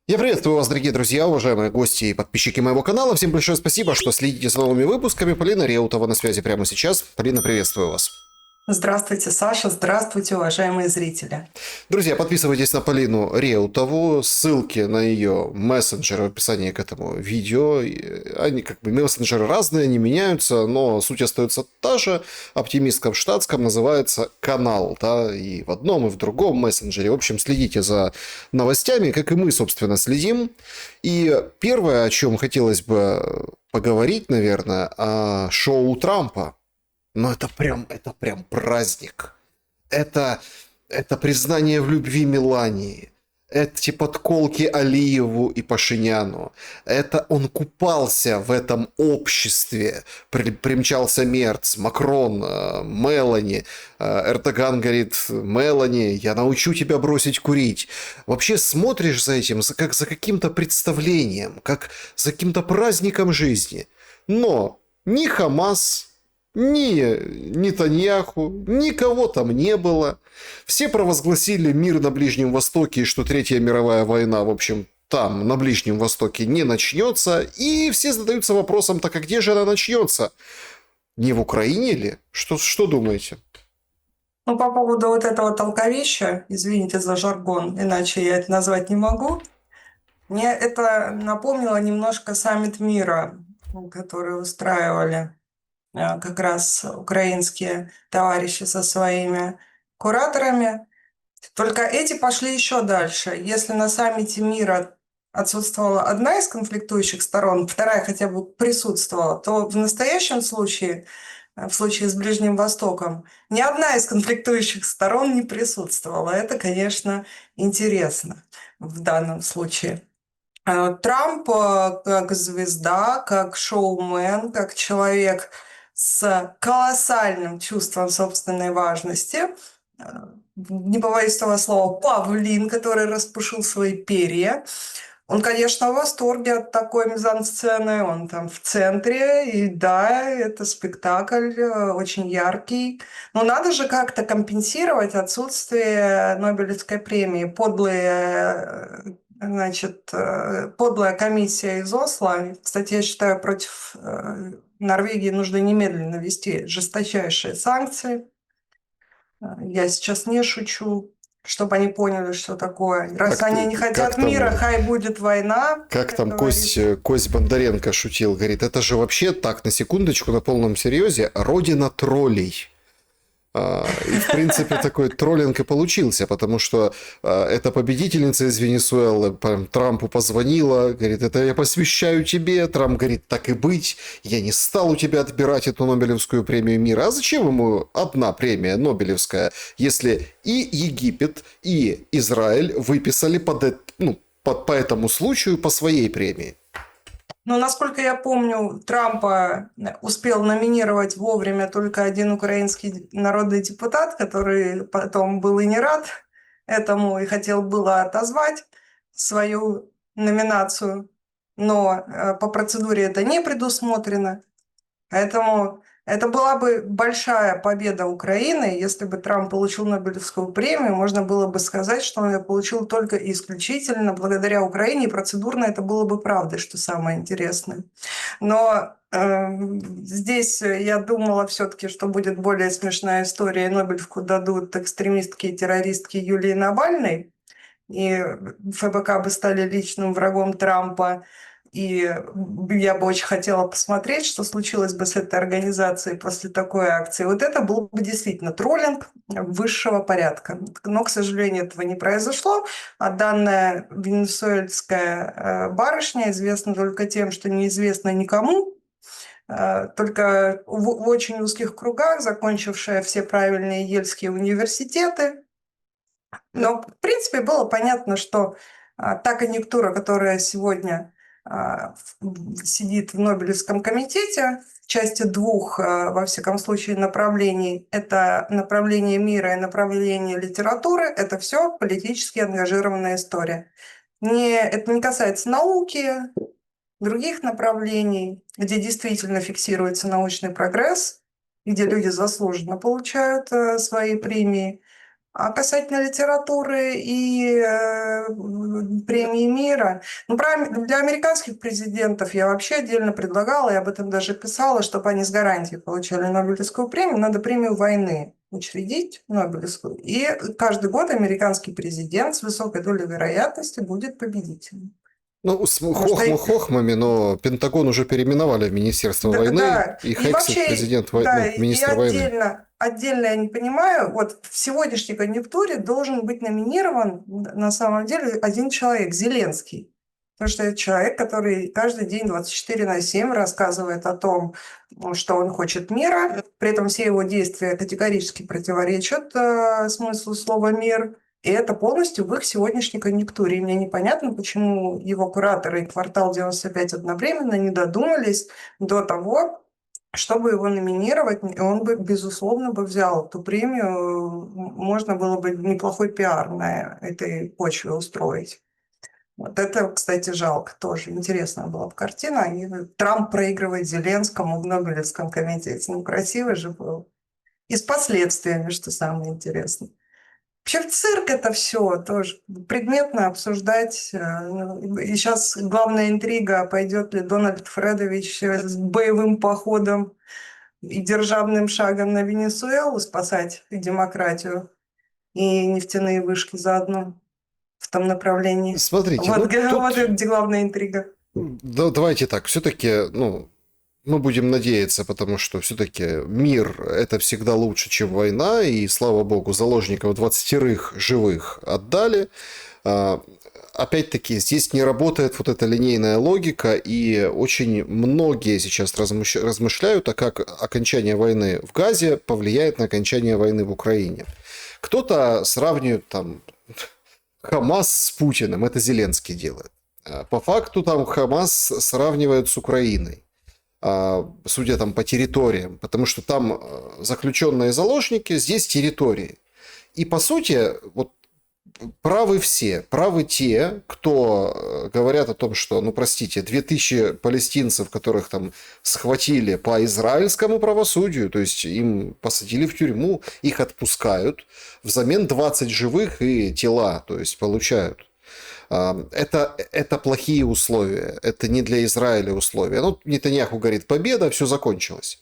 Я приветствую вас, дорогие друзья, уважаемые гости и подписчики моего канала. Всем большое спасибо, что следите за новыми выпусками. Полина Реутова на связи прямо сейчас. Полина, приветствую вас. Здравствуйте, Саша. Здравствуйте, уважаемые зрители. Друзья, подписывайтесь на Полину Реутову. Ссылки на ее мессенджеры в описании к этому видео. Они мессенджеры разные, они меняются, но суть остается та же. Оптимистка в штатском называется канал, да, и в одном, и в другом мессенджере. В общем, следите за новостями, как и мы, собственно, следим. И первое, о чем хотелось бы поговорить, наверное, о шоу Трампа. Но это прям праздник. Это, это признание в любви Мелании. Эти подколки Алиеву и Пашиняну. Это он купался в этом обществе. Примчался Мерц, Макрон, Мелани. Эрдоган говорит: Мелани, я научу тебя бросить курить. Вообще смотришь за этим как за каким-то представлением, как за каким-то праздником жизни. Но ни Хамас, ни Нетаньяху, никого там не было. Все провозгласили мир на Ближнем Востоке, и что Третья мировая война, в общем, там, на Ближнем Востоке, не начнется. И все задаются вопросом: так а где же она начнется? Не в Украине ли? Что думаете? Ну, по поводу вот этого толковища, извините за жаргон, иначе я это назвать не могу, мне это напомнило немножко саммит мира, который устраивали как раз украинские товарищи со своими кураторами. Только эти пошли еще дальше. Если на саммите мира отсутствовала одна из конфликтующих сторон, вторая хотя бы присутствовала, то в настоящем случае, в случае с Ближним Востоком, ни одна из конфликтующих сторон не присутствовала. Это, конечно, интересно в данном случае. Трамп как звезда, как шоумен, как человек с колоссальным чувством собственной важности, э, не побоюсь этого слова, павлин, который распушил свои перья. Он, конечно, в восторге от такой мизансцены, он там в центре, и да, это спектакль очень яркий. Но надо же как-то компенсировать отсутствие Нобелевской премии. Подлая комиссия из Осло. Кстати, я считаю, против Норвегии нужно немедленно ввести жесточайшие санкции. Я сейчас не шучу, чтобы они поняли, что такое. Раз Как, они не как хотят мира, там, хай будет война, как как там Кость, говорится. Кость Бондаренко шутил, говорит: это же вообще так, на секундочку, на полном серьезе, родина троллей. И, в принципе, такой троллинг и получился, потому что эта победительница из Венесуэлы Трампу позвонила, говорит: это я посвящаю тебе. Трамп говорит: так и быть, я не стал у тебя отбирать эту Нобелевскую премию мира. А зачем ему одна премия Нобелевская, если и Египет, и Израиль выписали по этому случаю по своей премии? Но, насколько я помню, Трампа успел номинировать вовремя только один украинский народный депутат, который потом был и не рад этому и хотел было отозвать свою номинацию. Но по процедуре это не предусмотрено. Поэтому это была бы большая победа Украины, если бы Трамп получил Нобелевскую премию. Можно было бы сказать, что он ее получил только и исключительно благодаря Украине, и процедурно это было бы правдой, что самое интересное. Но здесь я думала все-таки, что будет более смешная история, и Нобелевку дадут экстремистке и террористке Юлии Навальной, и ФБК бы стали личным врагом Трампа. И я бы очень хотела посмотреть, что случилось бы с этой организацией после такой акции. Вот это был бы действительно троллинг высшего порядка. Но, к сожалению, этого не произошло. А данная венесуэльская барышня известна только тем, что неизвестно никому, только в очень узких кругах, закончившая все правильные ельские университеты. Но, в принципе, было понятно, что та конъюнктура, которая сегодня сидит в Нобелевском комитете, в части двух, во всяком случае, направлений, это направление мира и направление литературы, это все политически ангажированная история. Это не касается науки, других направлений, где действительно фиксируется научный прогресс, где люди заслуженно получают свои премии. А касательно литературы и премии мира, ну, для американских президентов я вообще отдельно предлагала, я об этом даже писала, чтобы они с гарантией получали Нобелевскую премию, надо премию войны учредить Нобелевскую. И каждый год американский президент с высокой долей вероятности будет победителем. Ну, с Потому что хохмами, но Пентагон уже переименовали в Министерство да, войны, да, и и Хексет вообще, президент, да, ну, и министр войны. отдельно я не понимаю, вот в сегодняшней конъюнктуре должен быть номинирован на самом деле один человек, Зеленский. Потому что это человек, который каждый день 24/7 рассказывает о том, что он хочет мира, при этом все его действия категорически противоречат смыслу слова «мир». И это полностью в их сегодняшней конъюнктуре. И мне непонятно, почему его кураторы и «Квартал 95» одновременно не додумались до того, чтобы его номинировать. Он бы, безусловно, бы взял эту премию. Можно было бы неплохой пиар на этой почве устроить. Вот это, кстати, жалко тоже. Интересная была бы картина. И Трамп проигрывает Зеленскому в Нобелевском комитете. Ну, красиво же было. И с последствиями, что самое интересное. Вообще в цирк это все тоже предметно обсуждать. И сейчас главная интрига, пойдет ли Дональд Фредович с боевым походом и державным шагом на Венесуэлу спасать демократию и нефтяные вышки заодно в том направлении. Смотрите, Вот, ну вот тут это где главная интрига. давайте так, все-таки, ну, мы будем надеяться, потому что все-таки мир – это всегда лучше, чем война, и, слава богу, заложников 20 живых отдали. А, Опять-таки, здесь не работает вот эта линейная логика, и очень многие сейчас размышляют, а как окончание войны в Газе повлияет на окончание войны в Украине. Кто-то сравнивает там Хамас с Путиным, это Зеленский делает. По факту там Хамас сравнивают с Украиной, судя там по территориям, потому что там заключенные заложники, здесь территории. И по сути, вот правы все, правы те, кто говорят о том, что, ну простите, 2000 палестинцев, которых там схватили по израильскому правосудию, то есть им посадили в тюрьму, их отпускают, взамен 20 живых и тела, то есть получают. Это плохие условия, это не для Израиля условия. Ну, Нетаньяху говорит, победа, все закончилось.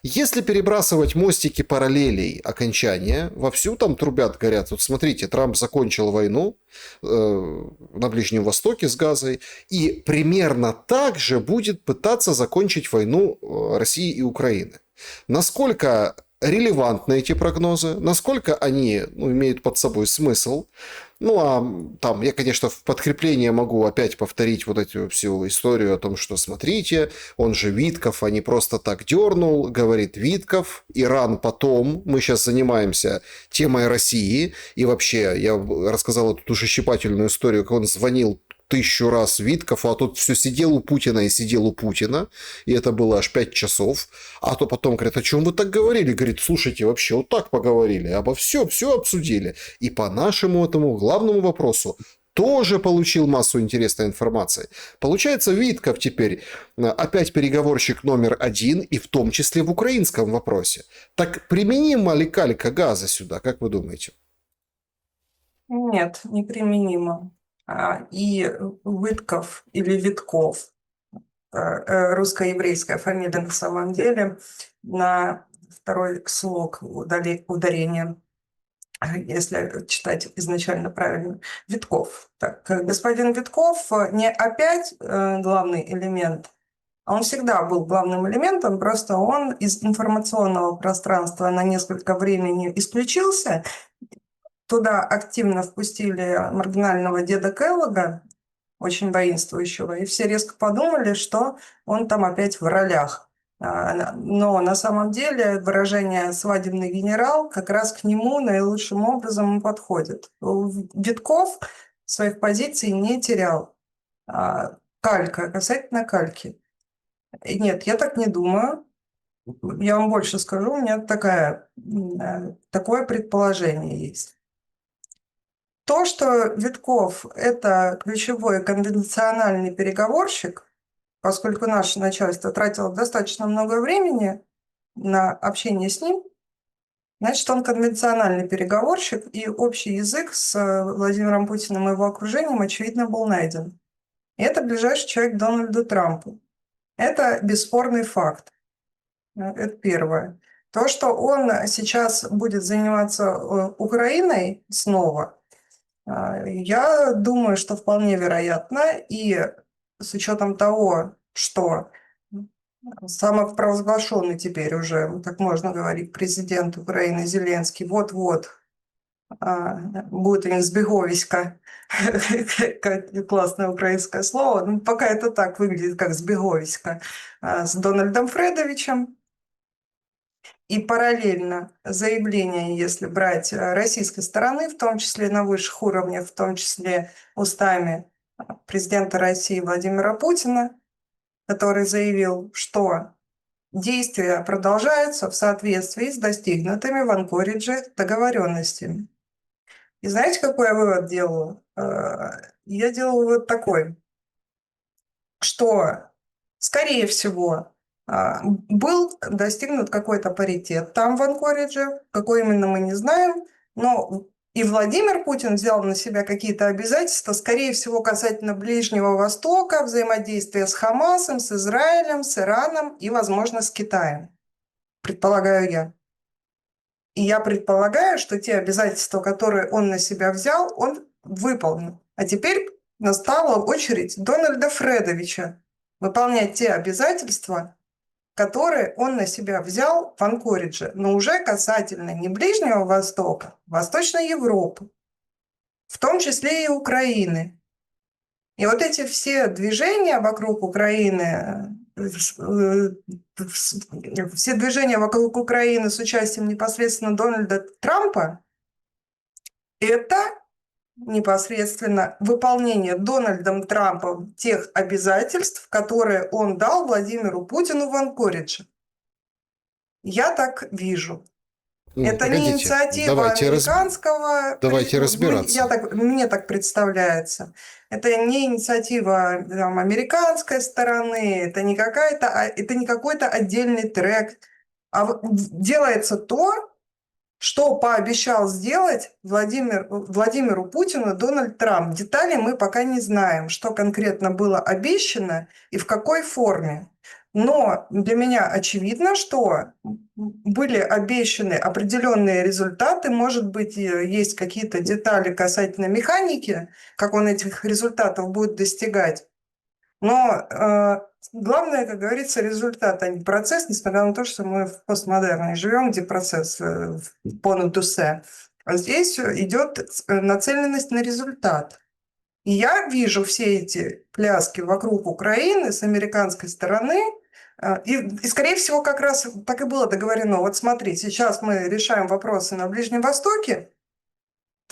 Если перебрасывать мостики параллелей окончания, вовсю там трубят, горят. Вот смотрите, Трамп закончил войну на Ближнем Востоке с Газой, и примерно так же будет пытаться закончить войну России и Украины. Насколько релевантны эти прогнозы, насколько они имеют под собой смысл. Ну, а там я, конечно, в подкрепление могу опять повторить вот эту всю историю о том, что смотрите, он же Витков, а не просто так дернул, говорит Витков, Иран потом, мы сейчас занимаемся темой России, и вообще я рассказал эту душещипательную историю, как он звонил 1000 раз Витков, а тот все сидел у Путина и сидел у Путина, и это было аж 5 часов, а то потом говорят, о чем вы так говорили? Говорит, слушайте, вообще вот так поговорили, обо все обсудили, и по нашему этому главному вопросу тоже получил массу интересной информации. Получается, Витков теперь опять переговорщик номер 1, и в том числе в украинском вопросе. Так применима ли калька газа сюда, как вы думаете? Нет, неприменимо. И Вытков или Витков, русско-еврейская фамилия на самом деле, на второй слог ударение, если читать изначально правильно, Витков. Так, господин Витков не опять главный элемент, а он всегда был главным элементом, просто он из информационного пространства на несколько времени исключился. Туда активно впустили маргинального деда Келлога, очень воинствующего, и все резко подумали, что он там опять в ролях. Но на самом деле выражение «свадебный генерал» как раз к нему наилучшим образом и подходит. Витков своих позиций не терял. Калька, касательно кальки. Нет, я так не думаю. Я вам больше скажу, у меня такое предположение есть. То, что Витков – это ключевой конвенциональный переговорщик, поскольку наше начальство тратило достаточно много времени на общение с ним, значит, он конвенциональный переговорщик, и общий язык с Владимиром Путиным и его окружением, очевидно, был найден. И это ближайший человек к Дональду Трампу. Это бесспорный факт. Это первое. То, что он сейчас будет заниматься Украиной снова, я думаю, что вполне вероятно. И с учетом того, что самопровозглашенный теперь уже, так можно говорить, президент Украины Зеленский вот-вот будет у них сбеговиська, классное украинское слово, ну, пока это так выглядит, как сбеговиська, с Дональдом Фредовичем. И параллельно заявления, если брать российской стороны, в том числе на высших уровнях, в том числе устами президента России Владимира Путина, который заявил, что действия продолжаются в соответствии с достигнутыми в Анкоридже договоренностями. И знаете, какой я вывод делаю? Я делаю вывод такой, что, скорее всего, был достигнут какой-то паритет там в Анкоридже, какой именно мы не знаем, но и Владимир Путин взял на себя какие-то обязательства, скорее всего, касательно Ближнего Востока, взаимодействия с Хамасом, с Израилем, с Ираном и, возможно, с Китаем. Предполагаю я. И я предполагаю, что те обязательства, которые он на себя взял, он выполнил. А теперь настала очередь Дональда Фредовича выполнять те обязательства, которые он на себя взял в Анкоридже, но уже касательно не Ближнего Востока, Восточной Европы, в том числе и Украины. И вот эти все движения вокруг Украины, все движения вокруг Украины с участием непосредственно Дональда Трампа, это непосредственно выполнение Дональдом Трампом тех обязательств, которые он дал Владимиру Путину в Анкоридже. Я так вижу. Это не Погодите, инициатива американского... давайте разбираться. Мне так представляется. Это не инициатива там, американской стороны, это не какой-то отдельный трек. А делается то, что пообещал сделать Владимиру Путину Дональд Трамп. Детали мы пока не знаем, что конкретно было обещано и в какой форме. Но для меня очевидно, что были обещаны определенные результаты. Может быть, есть какие-то детали касательно механики, как он этих результатов будет достигать. Но главное, как говорится, результат, а не процесс, несмотря на то, что мы в постмодерне живем, где процесс понад дусе. А здесь идет нацеленность на результат. И я вижу все эти пляски вокруг Украины с американской стороны, и, скорее всего, как раз так и было договорено. Вот смотри, сейчас мы решаем вопросы на Ближнем Востоке,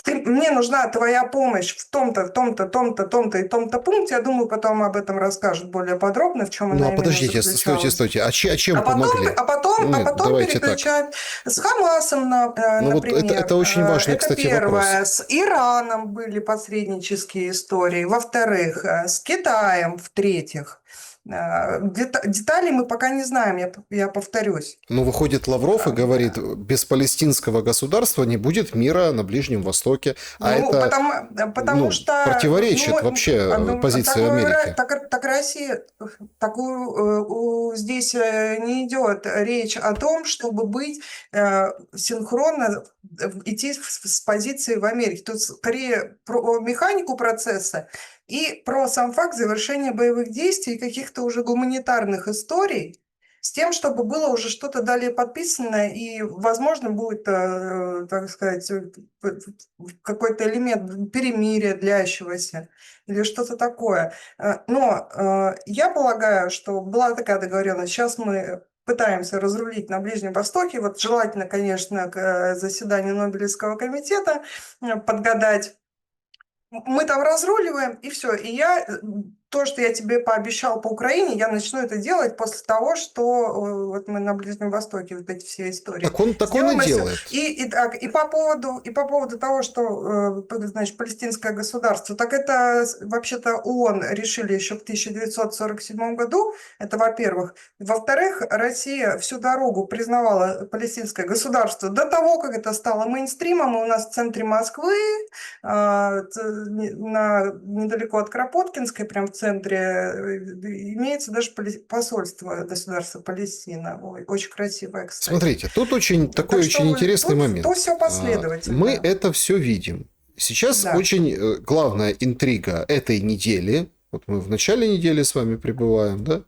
мне нужна твоя помощь в том-то, в том-то, том-то, том-то и том-то пункте. Я думаю, потом об этом расскажут более подробно, в чем она именно подождите, заключалась. стойте. А чем помогли? А потом переключают с Хамасом, например. Вот это очень важный, кстати, первое. вопрос. С Ираном были посреднические истории. Во-вторых, с Китаем, в-третьих. Деталей мы пока не знаем, я повторюсь. Выходит Лавров и говорит, без палестинского государства не будет мира на Ближнем Востоке. Потому что противоречит вообще позиции Америки. Так Россия, здесь не идет речь о том, чтобы быть синхронно, идти с позиции в Америке. Тут скорее про механику процесса и про сам факт завершения боевых действий и каких-то уже гуманитарных историй, с тем, чтобы было уже что-то далее подписано, и, возможно, будет, так сказать, какой-то элемент перемирия длящегося или что-то такое. Но я полагаю, что была такая договоренность. Сейчас мы пытаемся разрулить на Ближнем Востоке. Вот желательно, конечно, к заседанию Нобелевского комитета подгадать. Мы там разруливаем, и все. И я то, что я тебе пообещал по Украине, я начну это делать после того, что вот мы на Ближнем Востоке, вот эти все истории Так он и сделаем, и все. делает. И по поводу того, что, значит, палестинское государство, так это вообще-то ООН решили еще в 1947 году, это во-первых. Во-вторых, Россия всю дорогу признавала палестинское государство до того, как это стало мейнстримом, и у нас в центре Москвы, недалеко от Кропоткинской, прям в центре, имеется даже посольство государства Палестина. Ой, очень красивое, кстати. Смотрите, тут очень такой Так очень что интересный тут все момент. Мы последовательно. это все видим. Сейчас Да, очень главная интрига этой недели. Вот мы в начале недели с вами пребываем, да?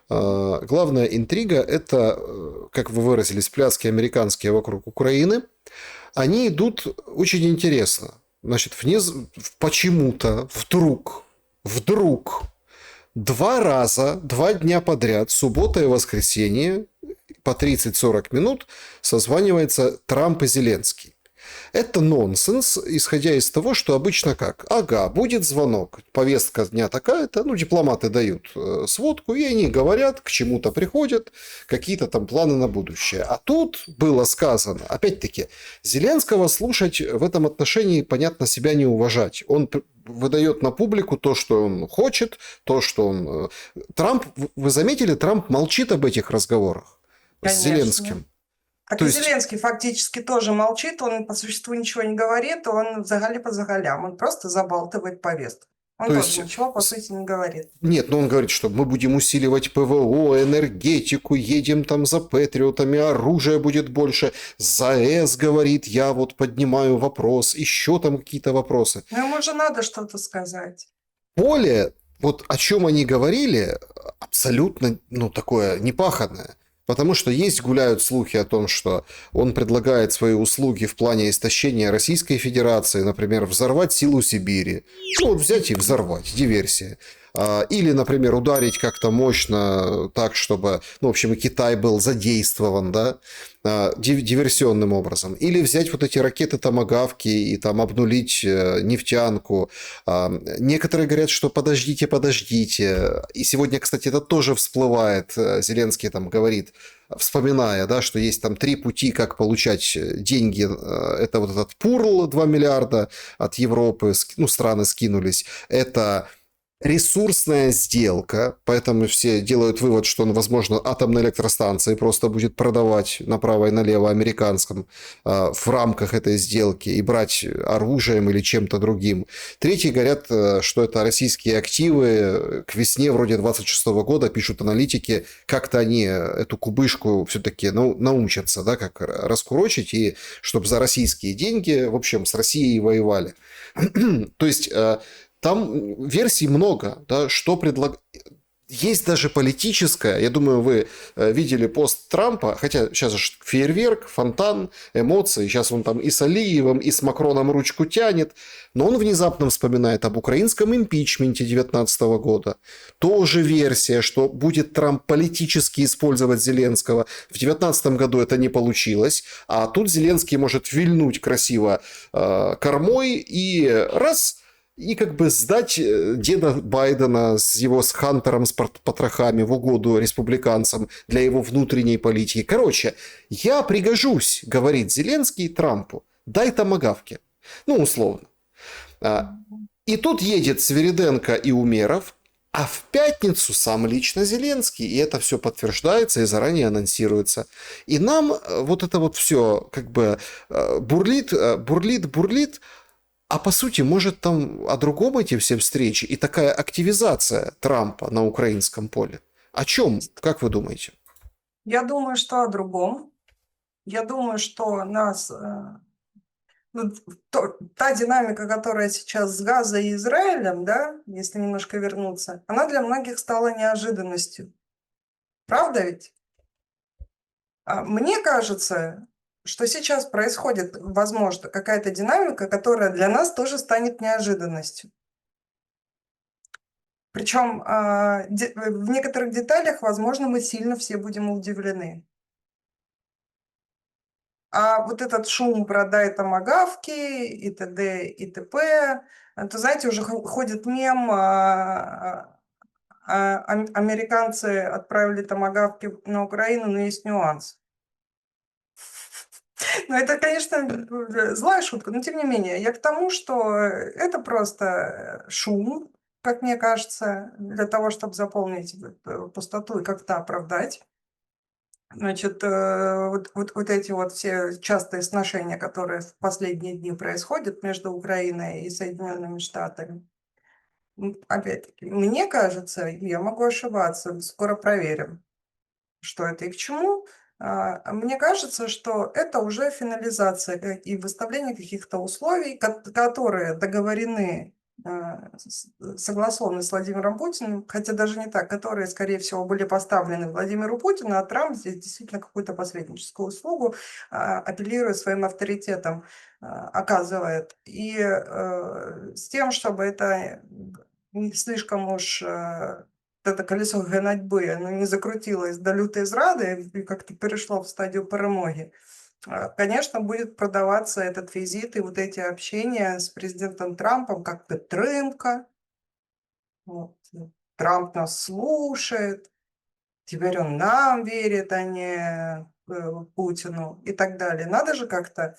Главная интрига – это, как вы выразились, пляски американские вокруг Украины. Они идут очень интересно. Значит, почему-то вдруг 2 раза, 2 дня подряд, суббота и воскресенье, по 30-40 минут созванивается Трамп и Зеленский. Это нонсенс, исходя из того, что обычно как? Ага, будет звонок, повестка дня такая-то, ну, дипломаты дают сводку, и они говорят, к чему-то приходят, какие-то там планы на будущее. А тут было сказано, опять-таки, Зеленского слушать в этом отношении, понятно, себя не уважать. Он выдает на публику то, что он хочет, то, что он... Трамп, вы заметили, Трамп молчит об этих разговорах с конечно. Зеленским. Так То и есть Зеленский фактически тоже молчит, он по существу ничего не говорит, он взагалі по загалям, он просто забалтывает повестку. Он То тоже есть, ничего по сути не говорит. нет, но он говорит, что мы будем усиливать ПВО, энергетику, едем там за Патриотами, оружия будет больше. ЗАЭС говорит, я вот поднимаю вопрос, еще там какие-то вопросы. Но ему же надо что-то сказать. Поле, вот о чем они говорили, абсолютно, ну, такое непаханное. Потому что гуляют слухи о том, что он предлагает свои услуги в плане истощения Российской Федерации, например, взорвать силу Сибири. Ну, вот взять и взорвать, диверсия. Или, например, ударить как-то мощно так, чтобы, ну, в общем, и Китай был задействован, да, диверсионным образом. Или взять вот эти ракеты томагавки и там обнулить нефтянку. Некоторые говорят, что подождите, подождите. И сегодня, кстати, это тоже всплывает. Зеленский там говорит, вспоминая, да, что есть там 3 пути, как получать деньги. Это вот этот ПУРЛ 2 миллиарда от Европы, ну, страны скинулись. Это ресурсная сделка, поэтому все делают вывод, что он, возможно, атомные электростанции просто будет продавать направо и налево американским в рамках этой сделки и брать оружием или чем-то другим. Третьи говорят, что это российские активы к весне вроде 26 года, пишут аналитики, как-то они эту кубышку все-таки научатся, да, как раскурочить, и чтобы за российские деньги, в общем, с Россией воевали. То есть там версий много, да, что есть даже политическая, я думаю, вы видели пост Трампа, хотя сейчас же фейерверк, фонтан, эмоции, сейчас он там и с Алиевым, и с Макроном ручку тянет, но он внезапно вспоминает об украинском импичменте 2019 года. Тоже версия, что будет Трамп политически использовать Зеленского. В 2019 году это не получилось, а тут Зеленский может вильнуть красиво кормой и раз... И как бы сдать деда Байдена с Хантером, с потрохами в угоду республиканцам для его внутренней политики. Короче, я пригожусь, говорит Зеленский Трампу, дай томагавки. Ну, условно. И тут едет Свириденко и Умеров, а в пятницу сам лично Зеленский. И это все подтверждается и заранее анонсируется. И нам вот это вот все как бы бурлит. А по сути, может там о другом эти все встречи и такая активизация Трампа на украинском поле? О чем, как вы думаете? Я думаю, что о другом. Я думаю, что та динамика, которая сейчас с Газой и Израилем, да, если немножко вернуться, она для многих стала неожиданностью. Правда ведь? Мне кажется, что сейчас происходит, возможно, какая-то динамика, которая для нас тоже станет неожиданностью. Причем в некоторых деталях, возможно, мы сильно все будем удивлены. А вот этот шум про «дай томагавки» и т.д. и т.п., то, знаете, уже ходит мем, американцы отправили томагавки на Украину, но есть нюанс. Ну, это, конечно, злая шутка, но тем не менее, я к тому, что это просто шум, как мне кажется, для того, чтобы заполнить пустоту и как-то оправдать. Значит, вот эти вот все частые сношения, которые в последние дни происходят между Украиной и Соединенными Штатами. Опять-таки, мне кажется, я могу ошибаться, скоро проверим, что это и к чему. Мне кажется, что это уже финализация и выставление каких-то условий, которые договорены, согласованы с Владимиром Путиным, хотя даже не так, которые, скорее всего, были поставлены Владимиру Путину, а Трамп здесь действительно какую-то посредническую услугу, апеллируя своим авторитетом, оказывает. И с тем, чтобы это не слишком уж это колесо гонотьбы, оно не закрутилось до лютой зрады и как-то перешло в стадию перемоги. Конечно, будет продаваться этот визит и вот эти общения с президентом Трампом как підтримка. Вот. Трамп нас слушает, теперь он нам верит, а не Путину и так далее. Надо же как-то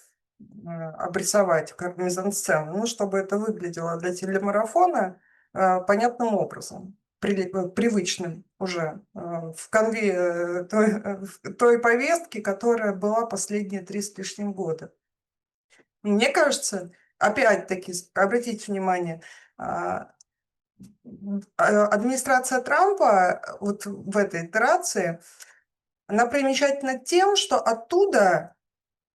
обрисовать как мизансцену, ну, чтобы это выглядело для телемарафона понятным образом, привычным уже в конве той повестки, которая была последние 3 с лишним года. Мне кажется, опять-таки, обратите внимание, администрация Трампа вот в этой итерации, она примечательна тем, что оттуда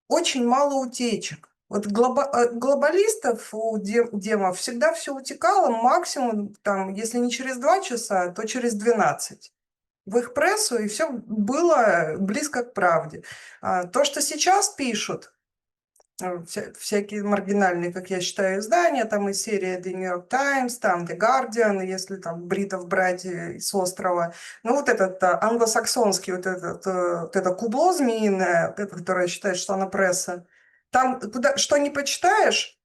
очень мало утечек. Вот глобалистов у демов всегда все утекало максимум, там, если не через 2 часа, то через 12 в их прессу, и все было близко к правде. То, что сейчас пишут, всякие маргинальные, как я считаю, издания, там из серии The New York Times, там The Guardian, если там бритов брать с острова. Ну, вот этот англосаксонский, вот это кубло змеиное, которое считает, что она пресса, там, что не почитаешь,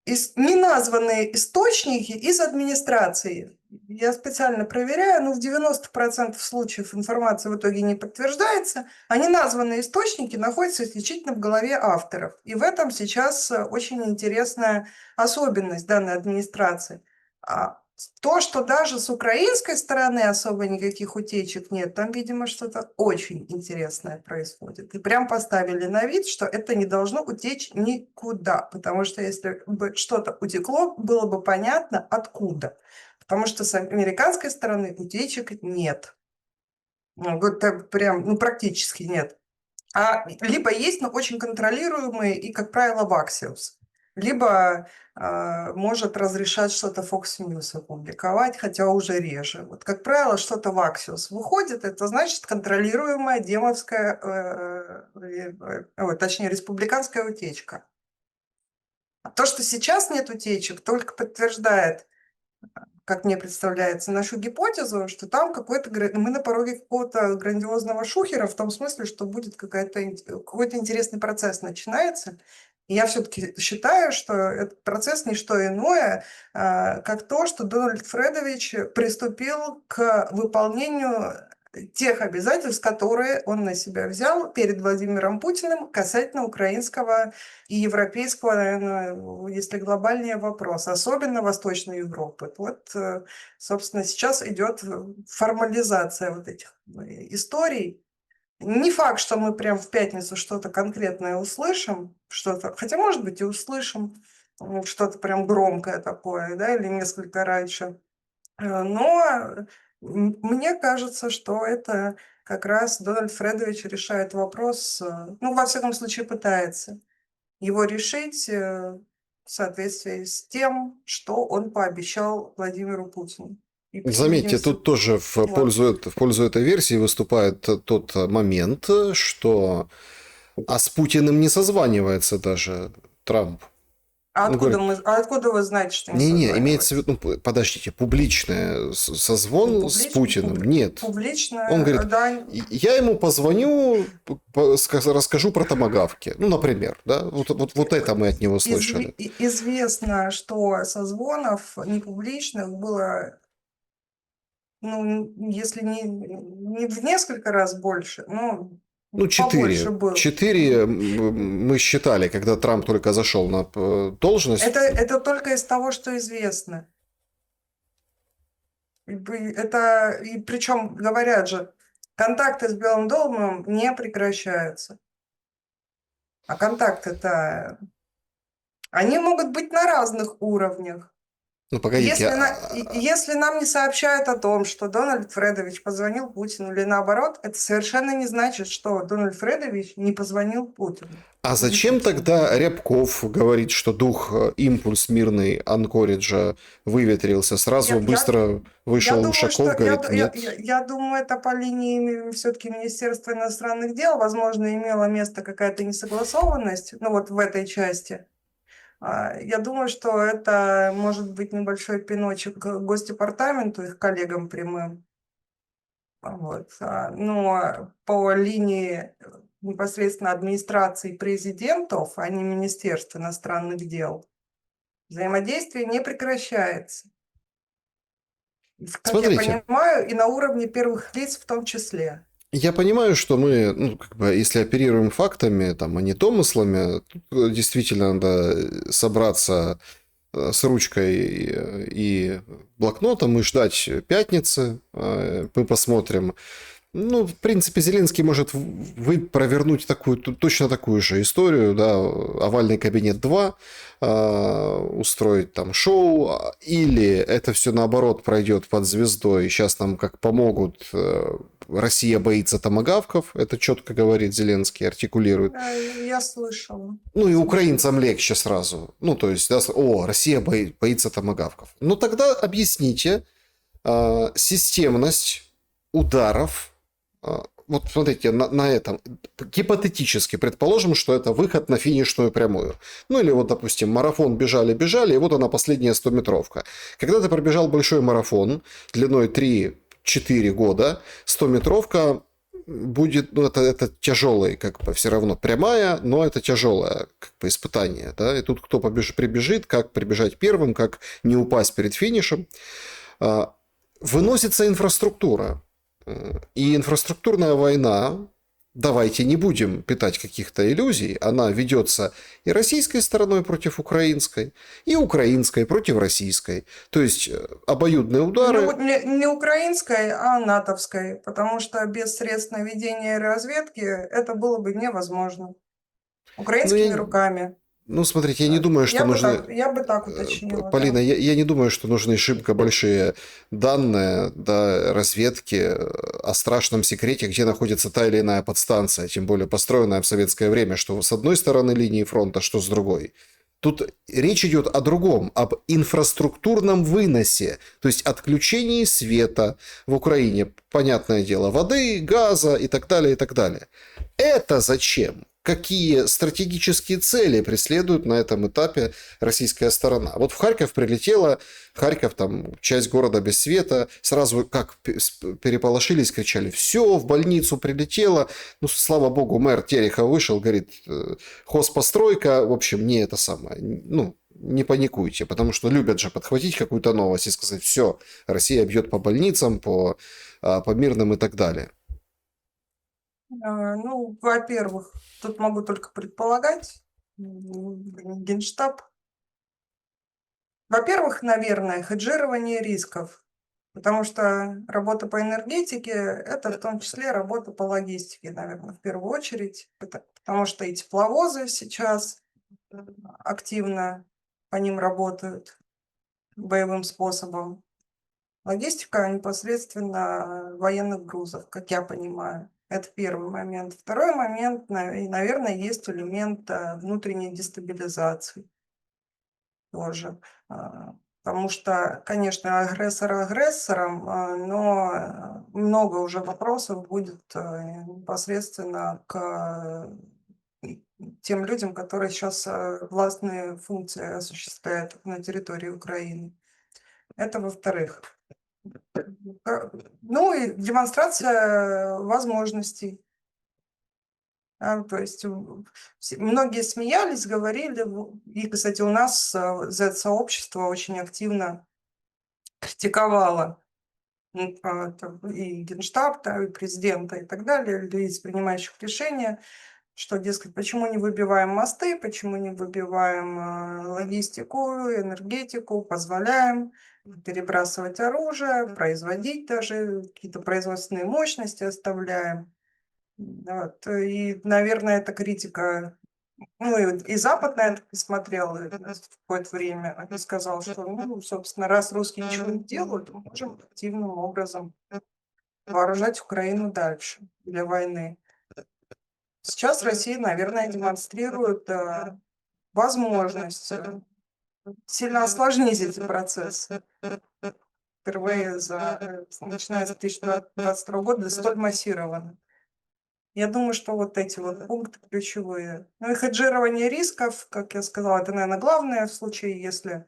неназванные источники из администрации. Я специально проверяю, но в 90% случаев информация в итоге не подтверждается, а неназванные источники находятся исключительно в голове авторов. И в этом сейчас очень интересная особенность данной администрации. То, что даже с украинской стороны особо никаких утечек нет, там, видимо, что-то очень интересное происходит. И прям поставили на вид, что это не должно утечь никуда, потому что если бы что-то утекло, было бы понятно, откуда. Потому что с американской стороны утечек нет. Вот прям, ну, практически нет. Либо есть, но очень контролируемые и, как правило, в Axios. Либо может разрешать что-то Fox News опубликовать, хотя уже реже. Вот, как правило, что-то в Axios выходит, это значит контролируемая демовская, точнее, республиканская утечка. А то, что сейчас нет утечек, только подтверждает, как мне представляется, нашу гипотезу, что там мы на пороге какого-то грандиозного шухера, в том смысле, что будет какой-то интересный процесс начинается. И я все-таки считаю, что этот процесс не что иное, как то, что Дональд Фредович приступил к выполнению тех обязательств, которые он на себя взял перед Владимиром Путиным касательно украинского и европейского, наверное, если глобальнее вопрос, особенно Восточной Европы. Вот, собственно, сейчас идет формализация вот этих историй. Не факт, что мы прям в пятницу что-то конкретное услышим, хотя, может быть, и услышим что-то прям громкое такое, да, или несколько раньше. Но мне кажется, что это как раз Дональд Фредович решает вопрос, ну, во всяком случае, пытается его решить в соответствии с тем, что он пообещал Владимиру Путину. Заметьте, тут тоже в пользу этой версии выступает тот момент, что с Путиным не созванивается даже Трамп. Ну, говорит, откуда вы знаете, что не не-не, имеется в созванивались? виду, ну, подождите, публичный Ну, созвон с Путиным? Нет. Он публично, говорит, да. я ему позвоню, расскажу про томагавки. Ну, например, да, вот это мы от него слышали. Известно, что созвонов непубличных было, ну, если не в несколько раз больше, но Ну, побольше четыре. было. Четыре мы считали, когда Трамп только зашел на должность. Это только из того, что известно. Это, и причем говорят же, контакты с Белым домом не прекращаются. А контакты-то, они могут быть на разных уровнях. Ну, погодите, Если нам не сообщают о том, что Дональд Фредович позвонил Путину или наоборот, это совершенно не значит, что Дональд Фредович не позвонил Путину. а Или зачем Путину. тогда Рябков говорит, что дух, импульс мирный Анкориджа выветрился? Сразу быстро Я вышел думаю, что Ушаков, говорит, нет. я думаю, это по линии все-таки Министерства иностранных дел. Возможно, имела место какая-то несогласованность, ну вот в этой части. Я думаю, что это может быть небольшой пиночек Госдепартаменту, их коллегам прямым. Вот. Но по линии непосредственно администрации президентов, а не Министерства иностранных дел, взаимодействие не прекращается. Как я Смотрите, понимаю, и на уровне первых лиц в том числе. я понимаю, что мы, ну, как бы, если оперируем фактами, там, а не домыслами, тут действительно надо собраться с ручкой и блокнотом и ждать пятницы. Мы посмотрим. Ну, в принципе, Зеленский может провернуть точно такую же историю, да, овальный кабинет 2, устроить там шоу, или это все наоборот пройдет под звездой, сейчас нам как помогут, Россия боится томагавков, это четко говорит Зеленский, артикулирует. Я слышала. Ну и украинцам легче сразу. Ну, то есть, да, Россия боится томагавков. Ну, тогда объясните системность ударов. Вот смотрите, на этом. Гипотетически предположим, что это выход на финишную прямую. Ну или вот, допустим, марафон бежали, и вот она последняя 100-метровка. Когда ты пробежал большой марафон длиной 3-4 года, 100-метровка будет, ну, это тяжелый, как бы, все равно прямая, но это тяжелое, как бы, испытание, да, и тут кто прибежит, как прибежать первым, как не упасть перед финишем. Выносится инфраструктура, и инфраструктурная война, давайте не будем питать каких-то иллюзий, она ведется и российской стороной против украинской, и украинской против российской. То есть обоюдные удары. Не украинской, а натовской, потому что без средств наведения и разведки это было бы невозможно. Ну, Украинскими руками. Ну, смотрите, я не думаю, что нужны... Я бы так уточнила, Полина, да. я не думаю, что нужны шибко большие данные, да, разведки о страшном секрете, где находится та или иная подстанция, тем более построенная в советское время, что с одной стороны линии фронта, что с другой. Тут речь идет о другом, об инфраструктурном выносе, то есть отключении света в Украине, понятное дело, воды, газа и так далее, и так далее. Это зачем? Какие стратегические цели преследует на этом этапе российская сторона? Вот в Харьков прилетела, Харьков, там, часть города без света, сразу как переполошились, кричали, все, в больницу прилетело. Ну, слава богу, мэр Терехов вышел, говорит, хозпостройка, в общем, не это самое, ну, не паникуйте, потому что любят же подхватить какую-то новость и сказать, все, Россия бьет по больницам, по мирным и так далее. Ну, во-первых, тут могу только предполагать, Генштаб. Во-первых, наверное, хеджирование рисков, потому что работа по энергетике – это в том числе работа по логистике, наверное, в первую очередь, потому что и тепловозы сейчас активно по ним работают боевым способом. Логистика непосредственно военных грузов, как я понимаю. Это первый момент. Второй момент, наверное, есть элемент внутренней дестабилизации тоже. Потому что, конечно, агрессор агрессором, но много уже вопросов будет непосредственно к тем людям, которые сейчас властные функции осуществляют на территории Украины. Это во-вторых. Ну и демонстрация возможностей. То есть многие смеялись, говорили, и, кстати, у нас Z-сообщество очень активно критиковало и Генштаб, и президента, и так далее, лиц, принимающих решения, что, дескать, почему не выбиваем мосты, почему не выбиваем логистику, энергетику, позволяем перебрасывать оружие, производить даже какие-то производственные мощности оставляем. Вот. И, наверное, эта критика, ну и Запад на это посмотрел в какое-то время и сказал, что, ну, собственно, раз русские ничего не делают, мы можем активным образом вооружать Украину дальше для войны. Сейчас Россия, наверное, демонстрирует возможность сильно осложнить эти процессы. Впервые, начиная с 2022 года, столь массированно. Я думаю, что вот эти вот пункты ключевые. Ну и хеджирование рисков, как я сказала, это, наверное, главное в случае, если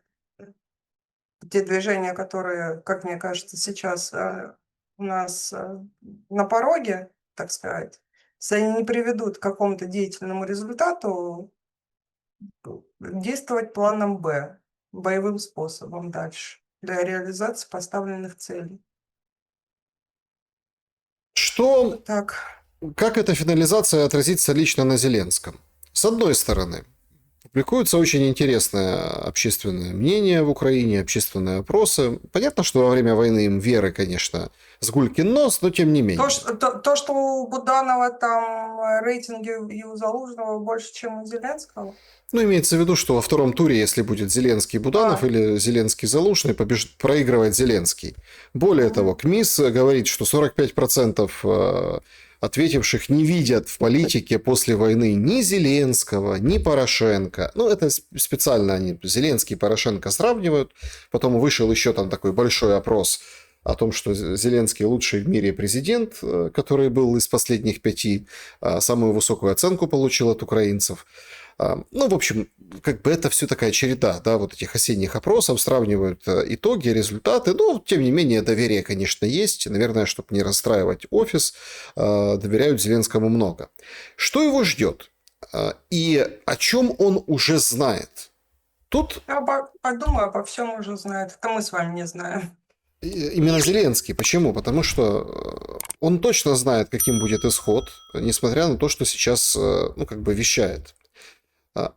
те движения, которые, как мне кажется, сейчас у нас на пороге, так сказать, если они не приведут к какому-то деятельному результату, действовать планом Б, боевым способом дальше для реализации поставленных целей. Что, Так. как эта финализация отразится лично на Зеленском? С одной стороны, публикуется очень интересное общественное мнение в Украине, общественные опросы. Понятно, что во время войны им веры, конечно, с гулькин нос, но тем не менее. То, что у Буданова там рейтинги и у Залужного больше, чем у Зеленского? Ну, имеется в виду, что во втором туре, если будет Зеленский-Буданов или Зеленский-Залужный, проигрывает Зеленский. Более того, КМИС говорит, что 45% ответивших не видят в политике после войны ни Зеленского, ни Порошенко. Ну, это специально они Зеленский и Порошенко сравнивают. Потом вышел еще там такой большой опрос о том, что Зеленский лучший в мире президент, который был из последних 5, самую высокую оценку получил от украинцев. Ну, в общем, как бы это все такая череда, да, вот этих осенних опросов, сравнивают итоги, результаты, но, тем не менее, доверие, конечно, есть, наверное, чтобы не расстраивать офис, доверяют Зеленскому много. Что его ждет? И о чем он уже знает? Тут... Я подумаю, обо всем уже знает, это мы с вами не знаем. Именно Зеленский. Почему? Потому что он точно знает, каким будет исход, несмотря на то, что сейчас, ну, как бы вещает.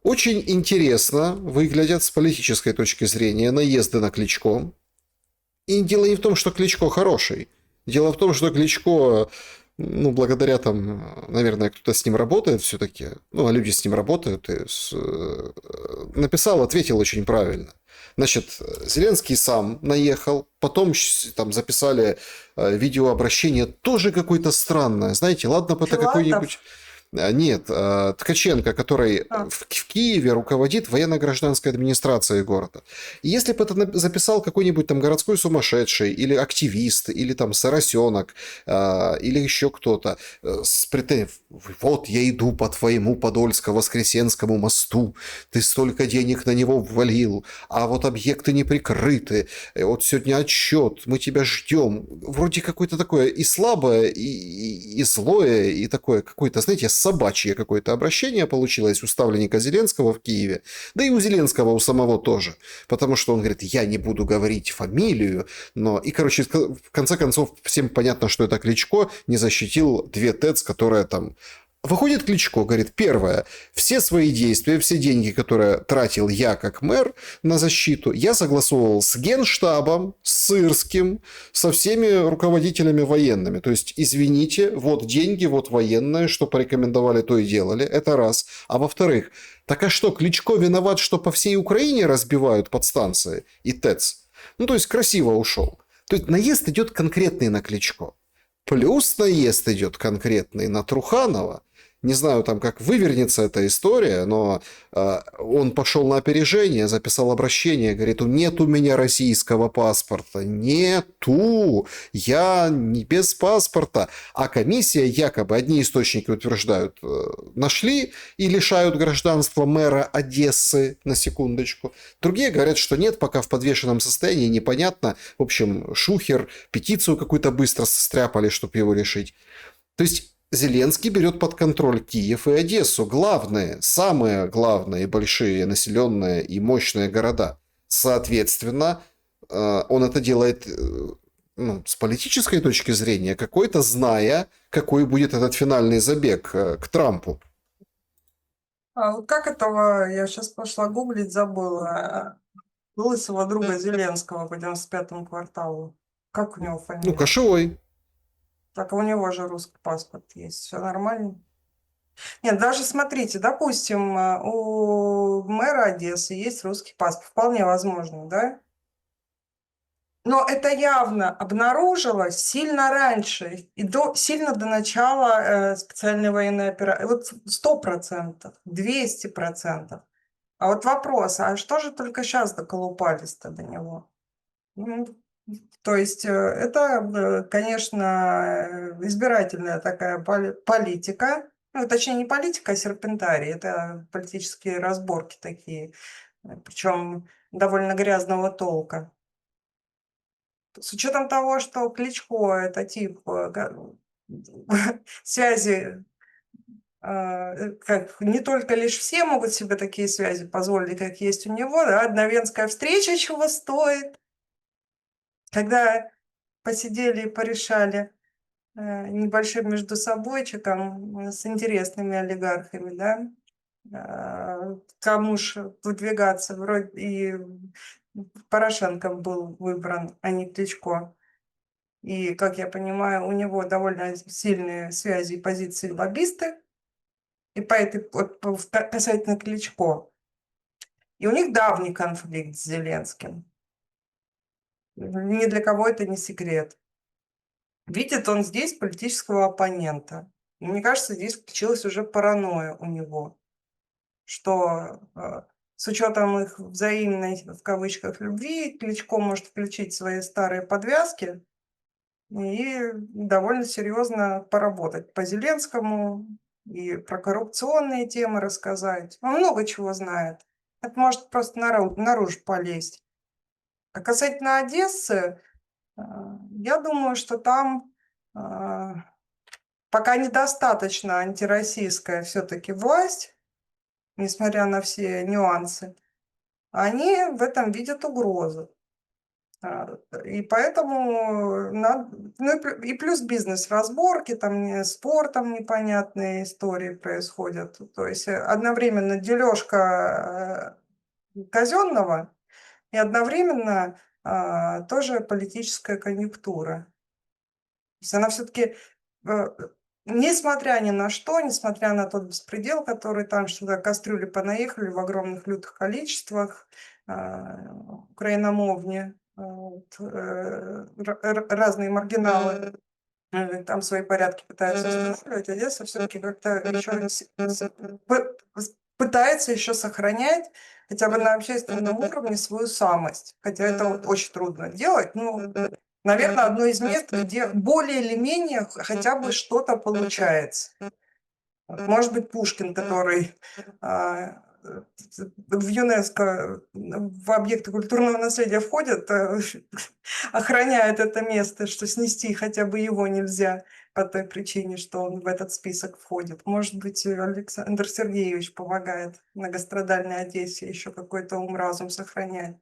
Очень интересно выглядят с политической точки зрения наезды на Кличко. И дело не в том, что Кличко хороший. Дело в том, что Кличко, ну, благодаря там, наверное, кто-то с ним работает все-таки, ну, а люди с ним работают, и написал, ответил очень правильно. Значит, Зеленский сам наехал, потом там записали видеообращение, тоже какое-то странное. Знаете, ладно бы это какой-нибудь... Нет, Ткаченко, который в Киеве руководит военно-гражданской администрацией города. И если бы это записал какой-нибудь там городской сумасшедший, или активист, или там соросенок, или еще кто-то с претензией, вот я иду по твоему Подольско-Воскресенскому мосту, ты столько денег на него ввалил, а вот объекты не прикрыты, вот сегодня отчет, мы тебя ждем. Вроде какое-то такое и слабое, и злое, и такое какое-то, знаете, собачье какое-то обращение получилось у ставленника Зеленского в Киеве, да и у Зеленского у самого тоже, потому что он говорит, я не буду говорить фамилию, но... И, короче, в конце концов, всем понятно, что это Кличко не защитил 2 ТЭЦ, которые там... Выходит Кличко, говорит, первое, все свои действия, все деньги, которые тратил я как мэр на защиту, я согласовывал с Генштабом, с Сырским, со всеми руководителями военными. То есть, извините, вот деньги, вот военные, что порекомендовали, то и делали. Это раз. А во-вторых, так а что, Кличко виноват, что по всей Украине разбивают подстанции и ТЭЦ? Ну, то есть, красиво ушел. То есть, наезд идет конкретный на Кличко. Плюс наезд идет конкретный на Труханова. Не знаю там, как вывернется эта история, но он пошел на опережение, записал обращение, говорит, нет у меня российского паспорта, нету, я не без паспорта. А комиссия, якобы, одни источники утверждают, нашли и лишают гражданства мэра Одессы, на секундочку. Другие говорят, что нет, пока в подвешенном состоянии, непонятно. В общем, Шухер петицию какую-то быстро состряпали, чтобы его решить. То есть Зеленский берет под контроль Киев и Одессу. Главные, самые главные, большие, населенные и мощные города. Соответственно, он это делает ну, с политической точки зрения, какой-то зная, какой будет этот финальный забег к Трампу. А вот как этого, я сейчас пошла гуглить, забыла, лысого друга Зеленского по 95-му кварталу. Как у него Ну, фамилия? кошевой. Так у него же русский паспорт есть, все нормально. Нет, даже смотрите, допустим, у мэра Одессы есть русский паспорт, вполне возможно, да? Но это явно обнаружилось сильно раньше, и сильно до начала специальной военной операции. Вот 100%, 200%. А вот вопрос, а что же только сейчас доколупались-то до него? Ну, то есть это, конечно, избирательная такая политика. Ну, точнее, не политика, а серпентарий. Это политические разборки такие, причем довольно грязного толка. С учетом того, что Кличко – это тип связи, как не только лишь все могут себе такие связи позволить, как есть у него, да, одна венская встреча чего стоит, когда посидели и порешали небольшим между собойчиком с интересными олигархами, да, кому ж выдвигаться, вроде и Порошенко был выбран, а не Кличко. И, как я понимаю, у него довольно сильные связи и позиции лоббисты, и по этой, касательно Кличко. И у них давний конфликт с Зеленским. Ни для кого это не секрет. Видит он здесь политического оппонента. И мне кажется, здесь включилась уже паранойя у него, что с учетом их взаимной, в кавычках, любви, Кличко может включить свои старые подвязки и довольно серьезно поработать по Зеленскому и про коррупционные темы рассказать. Он много чего знает. Это может просто наружу полезть. А касательно Одессы, я думаю, что там пока недостаточно антироссийская все-таки власть, несмотря на все нюансы. Они в этом видят угрозу. И поэтому надо, ну и плюс бизнес-разборки, там спортом непонятные истории происходят. То есть одновременно дележка казенного и одновременно тоже политическая конъюнктура. То есть она все-таки, несмотря ни на что, несмотря на тот беспредел, который там, что-то кастрюли понаехали в огромных лютых количествах, украиномовни, разные маргиналы там свои порядки пытаются устанавливать, Одесса все-таки как-то еще пытается еще сохранять хотя бы на общественном уровне свою самость. Хотя это вот очень трудно делать. Ну, наверное, одно из мест, где более или менее хотя бы что-то получается. Может быть, Пушкин, который в ЮНЕСКО в объекты культурного наследия входит, охраняет это место, что снести хотя бы его нельзя по той причине, что он в этот список входит. Может быть, Александр Сергеевич помогает многострадальной Одессе еще какой-то ум-разум сохранять,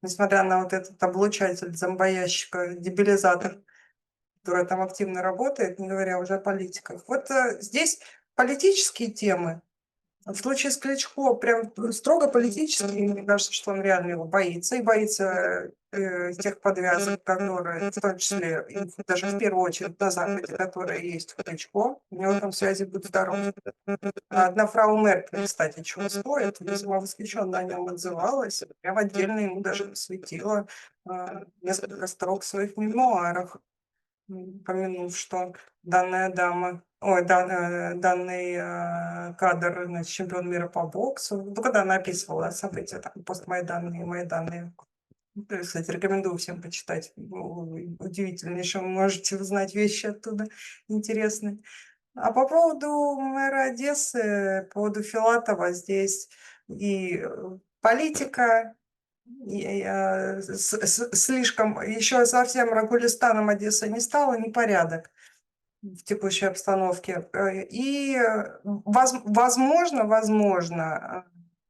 несмотря на вот этот облучатель, зомбоящика, дебилизатор, который там активно работает, не говоря уже о политиках. Вот здесь политические темы. В случае с Кличко прям строго политически, мне кажется, что он реально его боится. И боится тех подвязок, которые, в том числе, и даже в первую очередь на Западе, которые есть у Кличко. У него там связи будут здоровы. Одна фрау Меркель, кстати, чего стоит, весьма восхищенно о нем отзывалась. Прям отдельно ему даже посвятила несколько строк в своих мемуарах. помянув, что данная дама, данный кадр, значит, чемпион мира по боксу. Ну, когда она описывала события, там, постмайданные, майданные. То есть, кстати, рекомендую всем почитать. Удивительнейшее, вы можете узнать вещи оттуда интересные. А по поводу мэра Одессы, по поводу Филатова, здесь и политика, слишком, еще совсем Рагулистаном Одесса не стала, непорядок в текущей обстановке. И, возможно,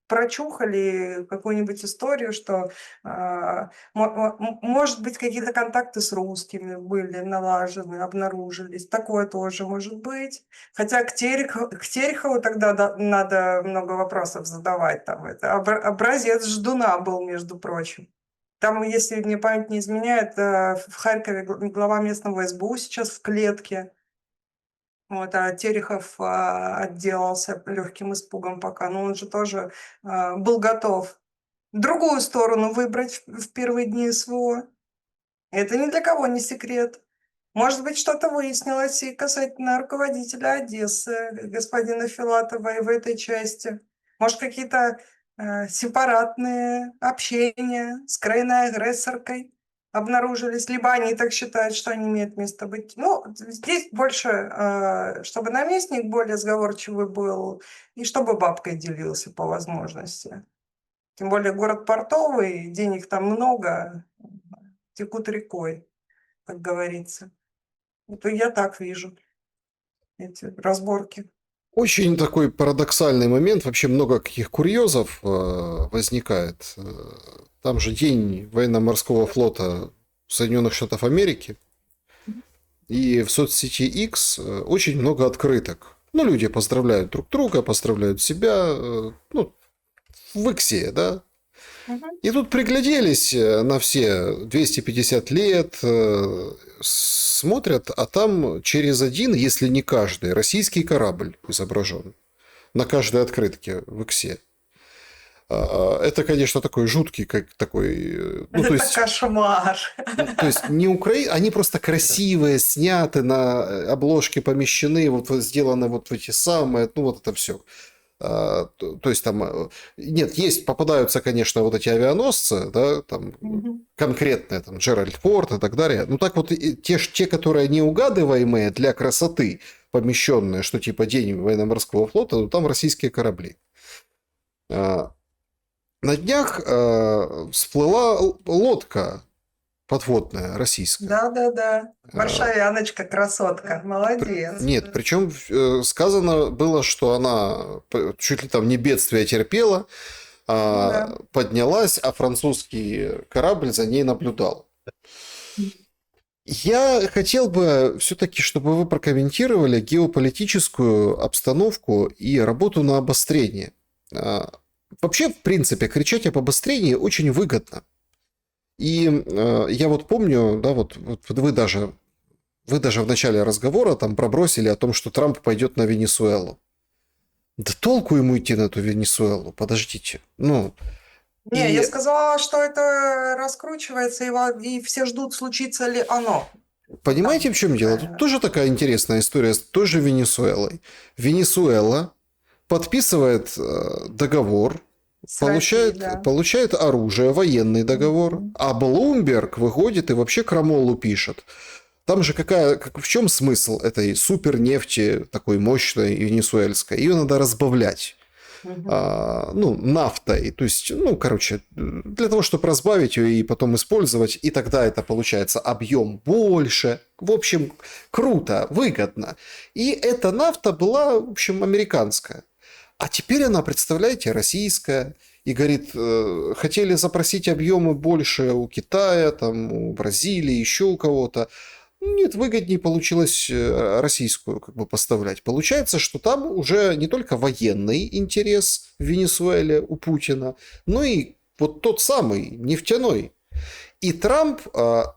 прочухали какую-нибудь историю, что, может быть, какие-то контакты с русскими были налажены, обнаружились. Такое тоже может быть. Хотя к Терехову тогда надо много вопросов задавать. Там это образец ждуна был, между прочим. Там, если мне память не изменяет, в Харькове глава местного СБУ сейчас в клетке. Вот, а Терехов отделался легким испугом пока. Но он же тоже был готов другую сторону выбрать в первые дни СВО. Это ни для кого не секрет. Может быть, что-то выяснилось и касательно руководителя Одессы, господина Филатова, и в этой части. Может, какие-то сепаратные общения с крайней агрессоркой обнаружились, либо они так считают, что они имеют место быть. Ну, здесь больше, чтобы наместник более сговорчивый был, и чтобы бабкой делился по возможности. Тем более город портовый, денег там много, текут рекой, как говорится. Это я так вижу эти разборки. Очень такой парадоксальный момент. Вообще много каких курьезов возникает. Там же День военно-морского флота Соединенных Штатов Америки. И в соцсети X очень много открыток. Ну, люди поздравляют друг друга, поздравляют себя. Ну, в Иксе, да. И тут пригляделись на все 250 лет, смотрят, а там через один, если не каждый, российский корабль изображен на каждой открытке в Иксе. Это, конечно, такой жуткий, как такой... Ну, это то есть, кошмар. То есть не они просто красивые, сняты на обложке, помещены, вот сделаны вот в эти самые, ну вот это все. То есть там, нет, попадаются, конечно, вот эти авианосцы, да, там конкретные, там, Джеральд Форд и так далее. Ну так вот, те, которые неугадываемые для красоты, помещенные, что типа День военно-морского флота, ну там российские корабли. На днях всплыла лодка подводная российская. Да. Варшавяночка, красотка. Молодец. Нет, причем сказано было, что она чуть ли там не бедствие терпела, поднялась, а французский корабль за ней наблюдал. Я хотел бы все-таки, чтобы вы прокомментировали геополитическую обстановку и работу на обострение. Вообще, в принципе, кричать об обострении очень выгодно. И я вот помню, да, вот вы даже в начале разговора там пробросили о том, что Трамп пойдет на Венесуэлу. Да толку ему идти на эту Венесуэлу, подождите. Ну, не, я сказала, что это раскручивается, и все ждут, случится ли оно. Понимаете, в чем дело? Тут тоже такая интересная история с той же Венесуэлой. Венесуэла подписывает договор, получает оружие, военный договор, а Блумберг выходит и вообще крамолу пишет. Там же в чем смысл этой супернефти такой мощной венесуэльской? Ее надо разбавлять. Нафтой. То есть, для того, чтобы разбавить ее и потом использовать, и тогда это получается объем больше. В общем, круто, выгодно. И эта нафта была, в общем, американская. А теперь она, представляете, российская. И говорит, хотели запросить объемы больше у Китая, там, у Бразилии, еще у кого-то. Нет, выгоднее получилось российскую поставлять. Получается, что там уже не только военный интерес в Венесуэле у Путина, но и вот тот самый нефтяной. И Трамп,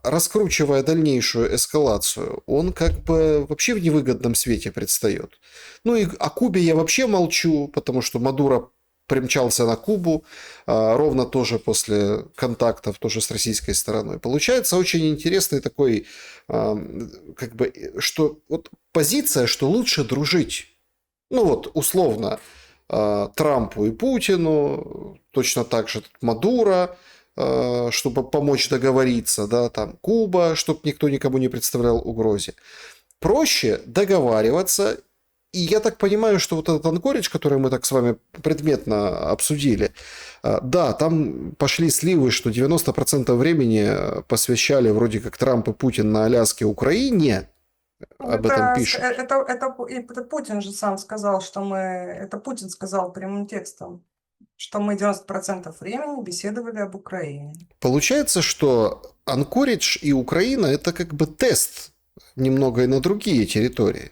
раскручивая дальнейшую эскалацию, он вообще в невыгодном свете предстает. Ну и о Кубе я вообще молчу, потому что Мадуро примчался на Кубу, ровно тоже после контактов тоже с российской стороной. Получается очень интересный такой, как бы, что вот позиция, что лучше дружить. Ну вот, условно, Трампу и Путину, точно так же Мадуро, чтобы помочь договориться, да, там Куба, чтобы никто никому не представлял угрозе. Проще договариваться. И я так понимаю, что вот этот Анкоридж, который мы так с вами предметно обсудили, да, там пошли сливы, что 90% времени посвящали вроде как Трамп и Путин на Аляске Украине, об этом пишут. Это Путин же сам сказал, это Путин сказал прямым текстом, что мы 90% времени беседовали об Украине. Получается, что Анкоридж и Украина – это как бы тест немного и на другие территории.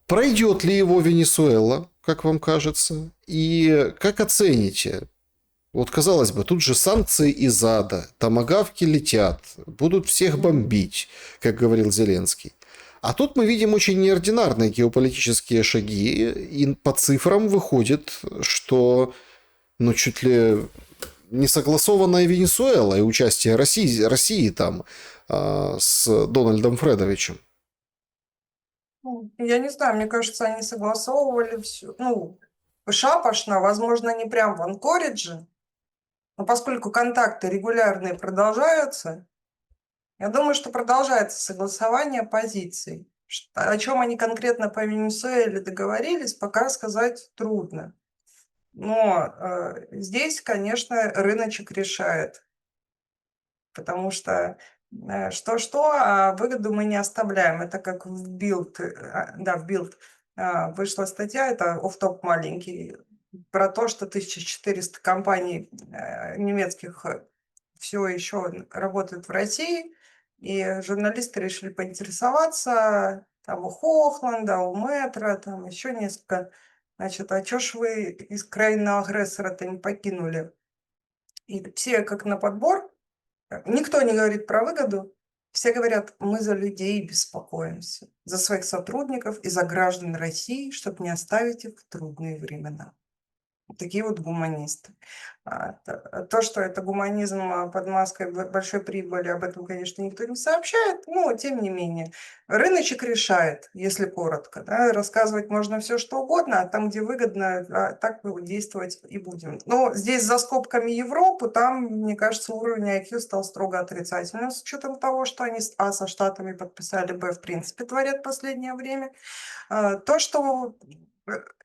Пройдет ли его Венесуэла, как вам кажется? И как оцените? Вот, казалось бы, тут же санкции из ада, томагавки летят, будут всех бомбить, как говорил Зеленский. А тут мы видим очень неординарные геополитические шаги, и по цифрам выходит, что ну, чуть ли не согласованная Венесуэла и участие России там с Дональдом Фредовичем. Я не знаю, мне кажется, они согласовывали все. Шапошно, возможно, не прям в Анкоридже, но поскольку контакты регулярные продолжаются, я думаю, что продолжается согласование позиций. О чем они конкретно по Венесуэле договорились, пока сказать трудно. Но здесь, конечно, рыночек решает, потому что что-что, а выгоду мы не оставляем. Это как в Билд, в Билд вышла статья, это офф-топ маленький, про то, что 1400 компаний немецких все еще работают в России, и журналисты решили поинтересоваться, там у Хохланда, у Метро, там еще несколько, значит, а чё ж вы из краина агрессора-то не покинули? И все как на подбор, никто не говорит про выгоду, все говорят, мы за людей беспокоимся, за своих сотрудников и за граждан России, чтобы не оставить их в трудные времена. Такие вот гуманисты. То, что это гуманизм под маской большой прибыли, об этом, конечно, никто не сообщает, но тем не менее. Рыночек решает, если коротко. Да, рассказывать можно все, что угодно, а там, где выгодно, так мы действовать и будем. Но здесь за скобками Европы, там, мне кажется, уровень IQ стал строго отрицательным, с учетом того, что они со Штатами подписали, в принципе, творят в последнее время. То, что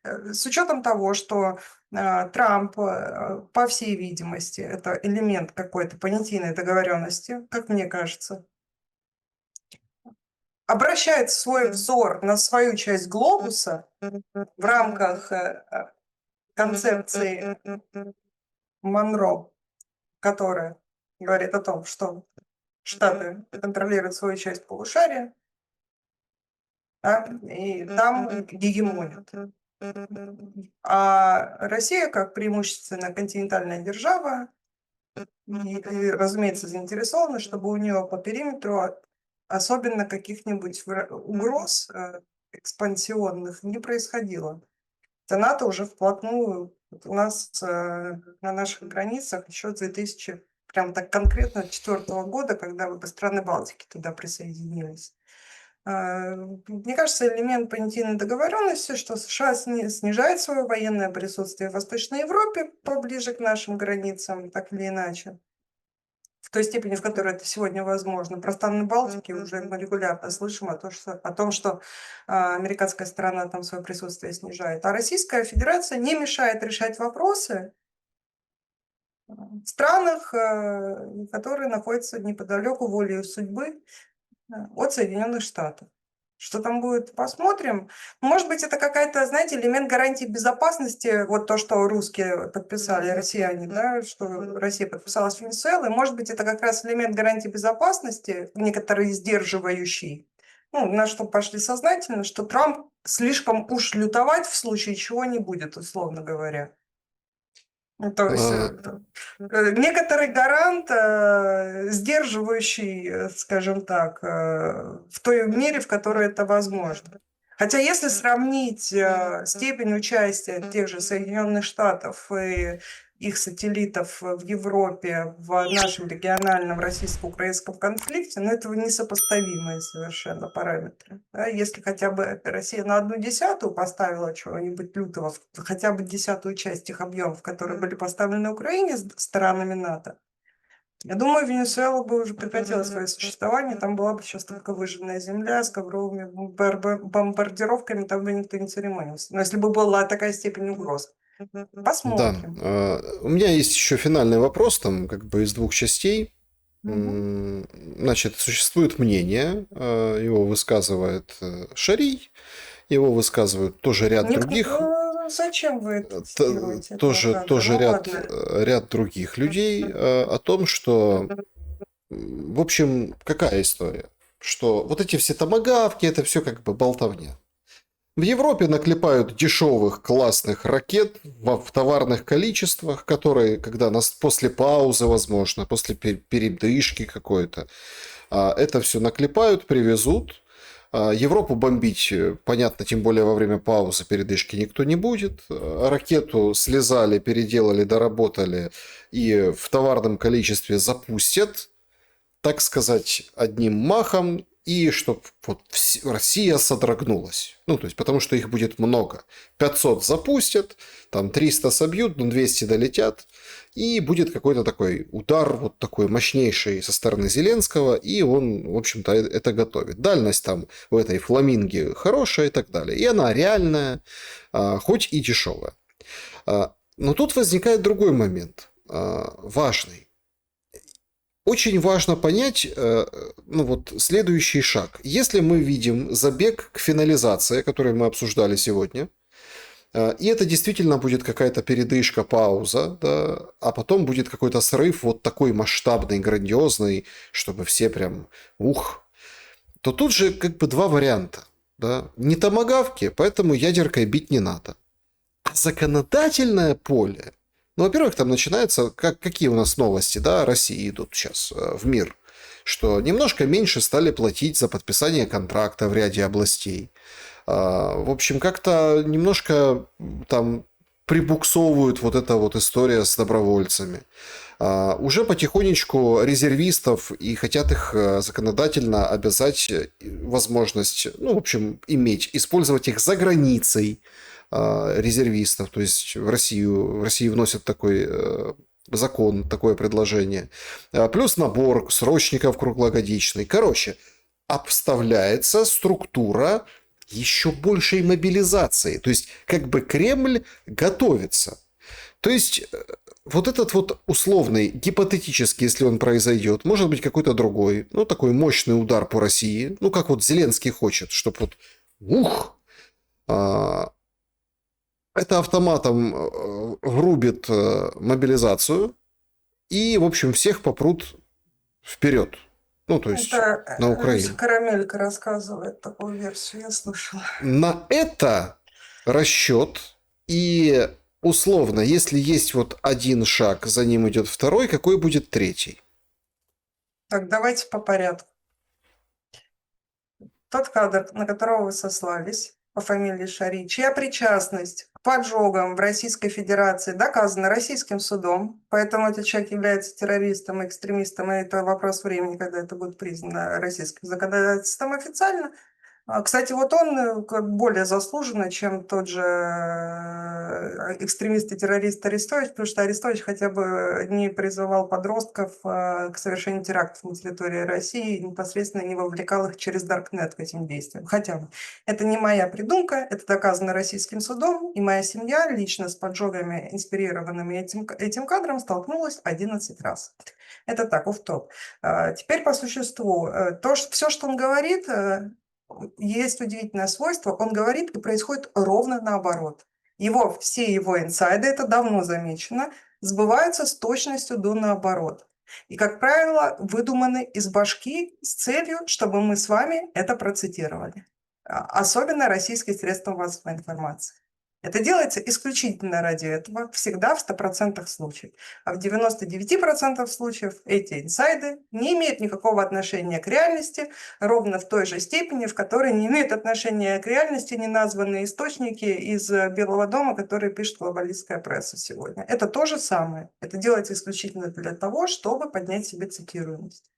с учетом того, что Трамп, по всей видимости, это элемент какой-то понятийной договоренности, как мне кажется, обращает свой взор на свою часть глобуса в рамках концепции Монро, которая говорит о том, что Штаты контролируют свою часть полушария, да, и там гегемонят. А Россия, как преимущественно континентальная держава, и, разумеется, заинтересована, чтобы у нее по периметру особенно каких-нибудь угроз экспансионных не происходило. НАТО уже вплотную у нас на наших границах еще с 2000, прям так конкретно, 2004 года, когда страны Балтики туда присоединились. Мне кажется, элемент понятийной договоренности, что США снижает свое военное присутствие в Восточной Европе поближе к нашим границам, так или иначе, в той степени, в которой это сегодня возможно. Про страны Балтики уже мы регулярно слышим о том, что американская сторона там свое присутствие снижает. А Российская Федерация не мешает решать вопросы в странах, которые находятся неподалеку волей судьбы от Соединенных Штатов. Что там будет, посмотрим. Может быть, это какая-то, знаете, элемент гарантии безопасности, вот то, что русские подписали, россияне, да, что Россия подписала с Венесуэлой. Может быть, это как раз элемент гарантии безопасности, некоторый сдерживающий, на что пошли сознательно, что Трамп слишком уж лютовать в случае чего не будет, условно говоря. То есть некоторый гарант, сдерживающий, скажем так, в той мере, в которой это возможно. Хотя если сравнить степень участия тех же Соединенных Штатов и их сателлитов в Европе в нашем региональном российско-украинском конфликте, ну, это несопоставимые совершенно параметры. Да, если хотя бы Россия на 1/10 поставила чего-нибудь лютого, хотя бы 10-ю часть тех объемов, которые были поставлены Украине странами НАТО, я думаю, Венесуэла бы уже прекратила свое существование, там была бы сейчас только выжженная земля с ковровыми бомбардировками, там бы никто не церемонился. Но если бы была такая степень угроз. Да. Посмотрим. У меня есть еще финальный вопрос, там как бы из двух частей. Мгм. Значит, существует мнение, его высказывает Шарий, его высказывают тоже ряд других, Зачем вы это цитируете, этого оратора? тоже Ну ладно. ряд других людей о том, что, в общем, какая история? Что вот эти все томагавки, это все как бы болтовня. В Европе наклепают дешевых классных ракет в товарных количествах, которые, когда нас после паузы, возможно, после передышки какой-то, это все наклепают, привезут. Европу бомбить, понятно, тем более во время паузы, передышки никто не будет. Ракету слезали, переделали, доработали и в товарном количестве запустят, так сказать, одним махом, и чтобы вот Россия содрогнулась. Ну, то есть, потому что их будет много. 500 запустят, там 300 собьют, ну, 200 долетят, и будет какой-то такой удар, вот такой мощнейший со стороны Зеленского, и он, в общем-то, это готовит. Дальность там в этой фламинге хорошая и так далее. И она реальная, хоть и дешевая. Но тут возникает другой момент, важный. Очень важно понять, ну вот, следующий шаг. Если мы видим забег к финализации, который мы обсуждали сегодня, и это действительно будет какая-то передышка, пауза, да, а потом будет какой-то срыв вот такой масштабный, грандиозный, чтобы все прям то тут же как бы два варианта. Да. Не томагавки, поэтому ядеркой бить не надо. А законодательное поле, ну, во-первых, там начинается, какие у нас новости, да, России идут сейчас в мир, что немножко меньше стали платить за подписание контракта в ряде областей. В общем, как-то немножко там прибуксовывают вот эта вот история с добровольцами. Уже потихонечку резервистов и хотят их законодательно обязать возможность, ну, в общем, использовать их за границей, резервистов, то есть в Россию вносят такой закон, такое предложение. Плюс набор срочников круглогодичный. Короче, обставляется структура еще большей мобилизации. То есть, как бы Кремль готовится. То есть, вот этот вот условный, гипотетически, если он произойдет, может быть какой-то другой, ну, такой мощный удар по России, ну, как вот Зеленский хочет, чтобы вот, это автоматом врубит мобилизацию и, в общем, всех попрут вперед. Ну, то есть Это на Люся Украину. Карамелька рассказывает такую версию, я слышала. На это расчет. И условно, если есть вот один шаг, за ним идет второй, какой будет третий? Так, давайте по порядку. Тот кадр, на которого вы сослались, по фамилии Шари, чья причастность к поджогам в Российской Федерации доказана российским судом, поэтому этот человек является террористом, экстремистом, и это вопрос времени, когда это будет признано российским законодательством официально. Кстати, вот он более заслуженно, чем тот же экстремист и террорист Арестович, потому что Арестович хотя бы не призывал подростков к совершению терактов на территории России, непосредственно не вовлекал их через Даркнет к этим действиям. Хотя бы. Это не моя придумка, это доказано российским судом, и моя семья лично с поджогами, инспирированными этим кадром, столкнулась 11 раз. Это так, офф-топ. Теперь по существу. Все, что он говорит, есть удивительное свойство, он говорит, и происходит ровно наоборот. Все его инсайды, это давно замечено, сбываются с точностью до наоборот. И, как правило, выдуманы из башки с целью, чтобы мы с вами это процитировали. Особенно российские средства массовой информации. Это делается исключительно ради этого, всегда в 100% случаев. А в 99% случаев эти инсайды не имеют никакого отношения к реальности, ровно в той же степени, в которой не имеют отношения к реальности неназванные источники из Белого дома, которые пишет глобалистская пресса сегодня. Это то же самое. Это делается исключительно для того, чтобы поднять себе цитируемость.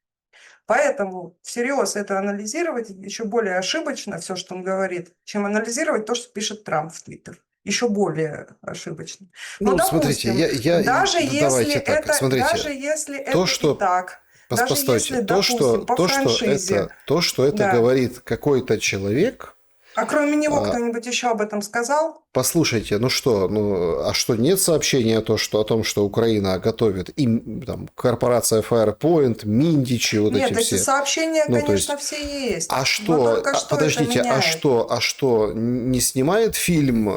Поэтому всерьез это анализировать еще более ошибочно, все, что он говорит, чем анализировать то, что пишет Трамп в Твиттер. Еще более ошибочно. Но, Ну, смотрите, допустим, давайте так, смотрите, даже если то, это и что так, даже постойте, если, допустим, по франшизе, то, что это да. говорит какой-то человек, А кроме него а, кто-нибудь еще об этом сказал? послушайте, ну что, а что нет сообщения о том, что Украина готовит им там корпорация Firepoint, Миндичи, вот эти Нет, эти все. сообщения, Ну, то конечно, есть, все есть. а Но что, только что это подождите, меняет? а что, не снимает фильм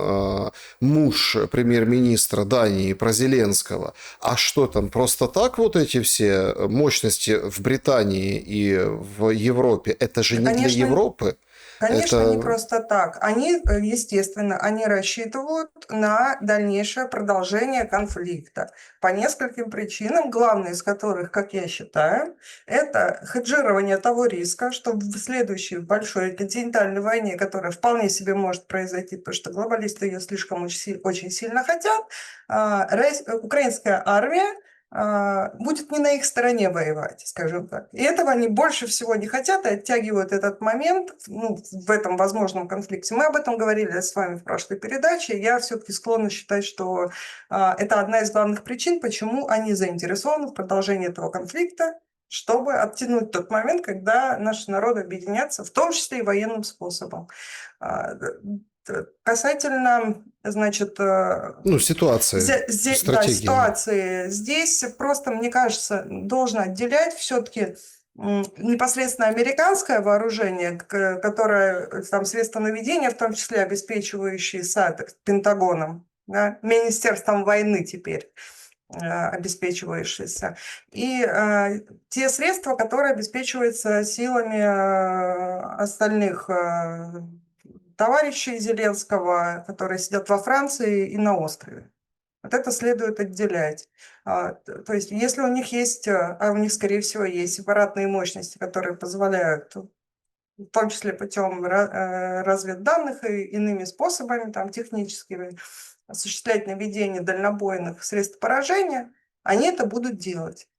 муж премьер-министра Дании про Зеленского? А что там, просто так вот эти все мощности в Британии и в Европе? Это же Да, не для конечно, Европы. конечно, не Это, просто так. Они, естественно, они рассчитывают на дальнейшее продолжение конфликта по нескольким причинам, главной из которых, как я считаю, это хеджирование того риска, что в следующей большой континентальной войне, которая вполне себе может произойти, потому что глобалисты ее слишком очень сильно хотят, украинская армия будет не на их стороне воевать, скажем так. И этого они больше всего не хотят и оттягивают этот момент, ну, в этом возможном конфликте. Мы об этом говорили с вами в прошлой передаче. Я все-таки склонна считать, что это одна из главных причин, почему они заинтересованы в продолжении этого конфликта, чтобы оттянуть тот момент, когда наши народы объединятся, в том числе и военным способом. Касательно, значит, ну, ситуация, да, стратегия. ситуации, здесь просто, мне кажется, должно отделять все-таки непосредственно американское вооружение, которое, там, средства наведения, в том числе обеспечивающие САД Пентагоном, да, Министерством войны теперь обеспечивающиеся, и те средства, которые обеспечиваются силами остальных товарищей Зеленского, которые сидят во Франции и на острове. Вот это следует отделять. То есть, если у них есть, а у них, скорее всего, есть сепаратные мощности, которые позволяют, в том числе путем разведданных и иными способами, там, техническими, осуществлять наведение дальнобойных средств поражения, они это будут делать,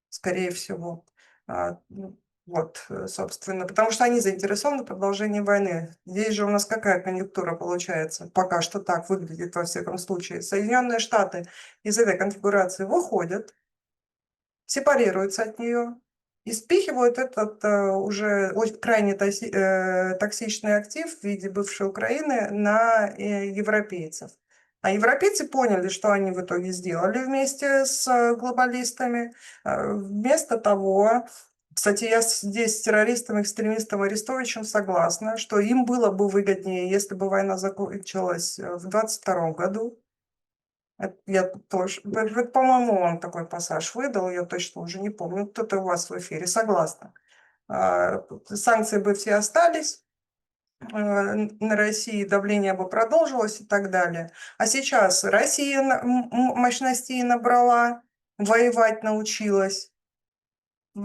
скорее всего. Ну, вот, собственно, потому что они заинтересованы в продолжении войны. Здесь же у нас какая конъюнктура получается? Пока что так выглядит, во всяком случае. Соединенные Штаты из этой конфигурации выходят, сепарируются от нее и спихивают этот уже очень крайне токсичный актив в виде бывшей Украины на европейцев. А европейцы поняли, что они в итоге сделали вместе с глобалистами. Вместо того, кстати, я здесь с террористом, экстремистом Арестовичем согласна, что им было бы выгоднее, если бы война закончилась в 2022 году. Я тоже, по-моему, он такой пассаж выдал, я точно уже не помню, кто-то у вас в эфире, согласна. Санкции бы все остались, на России давление бы продолжилось и так далее. А сейчас Россия мощностей набрала, воевать научилась.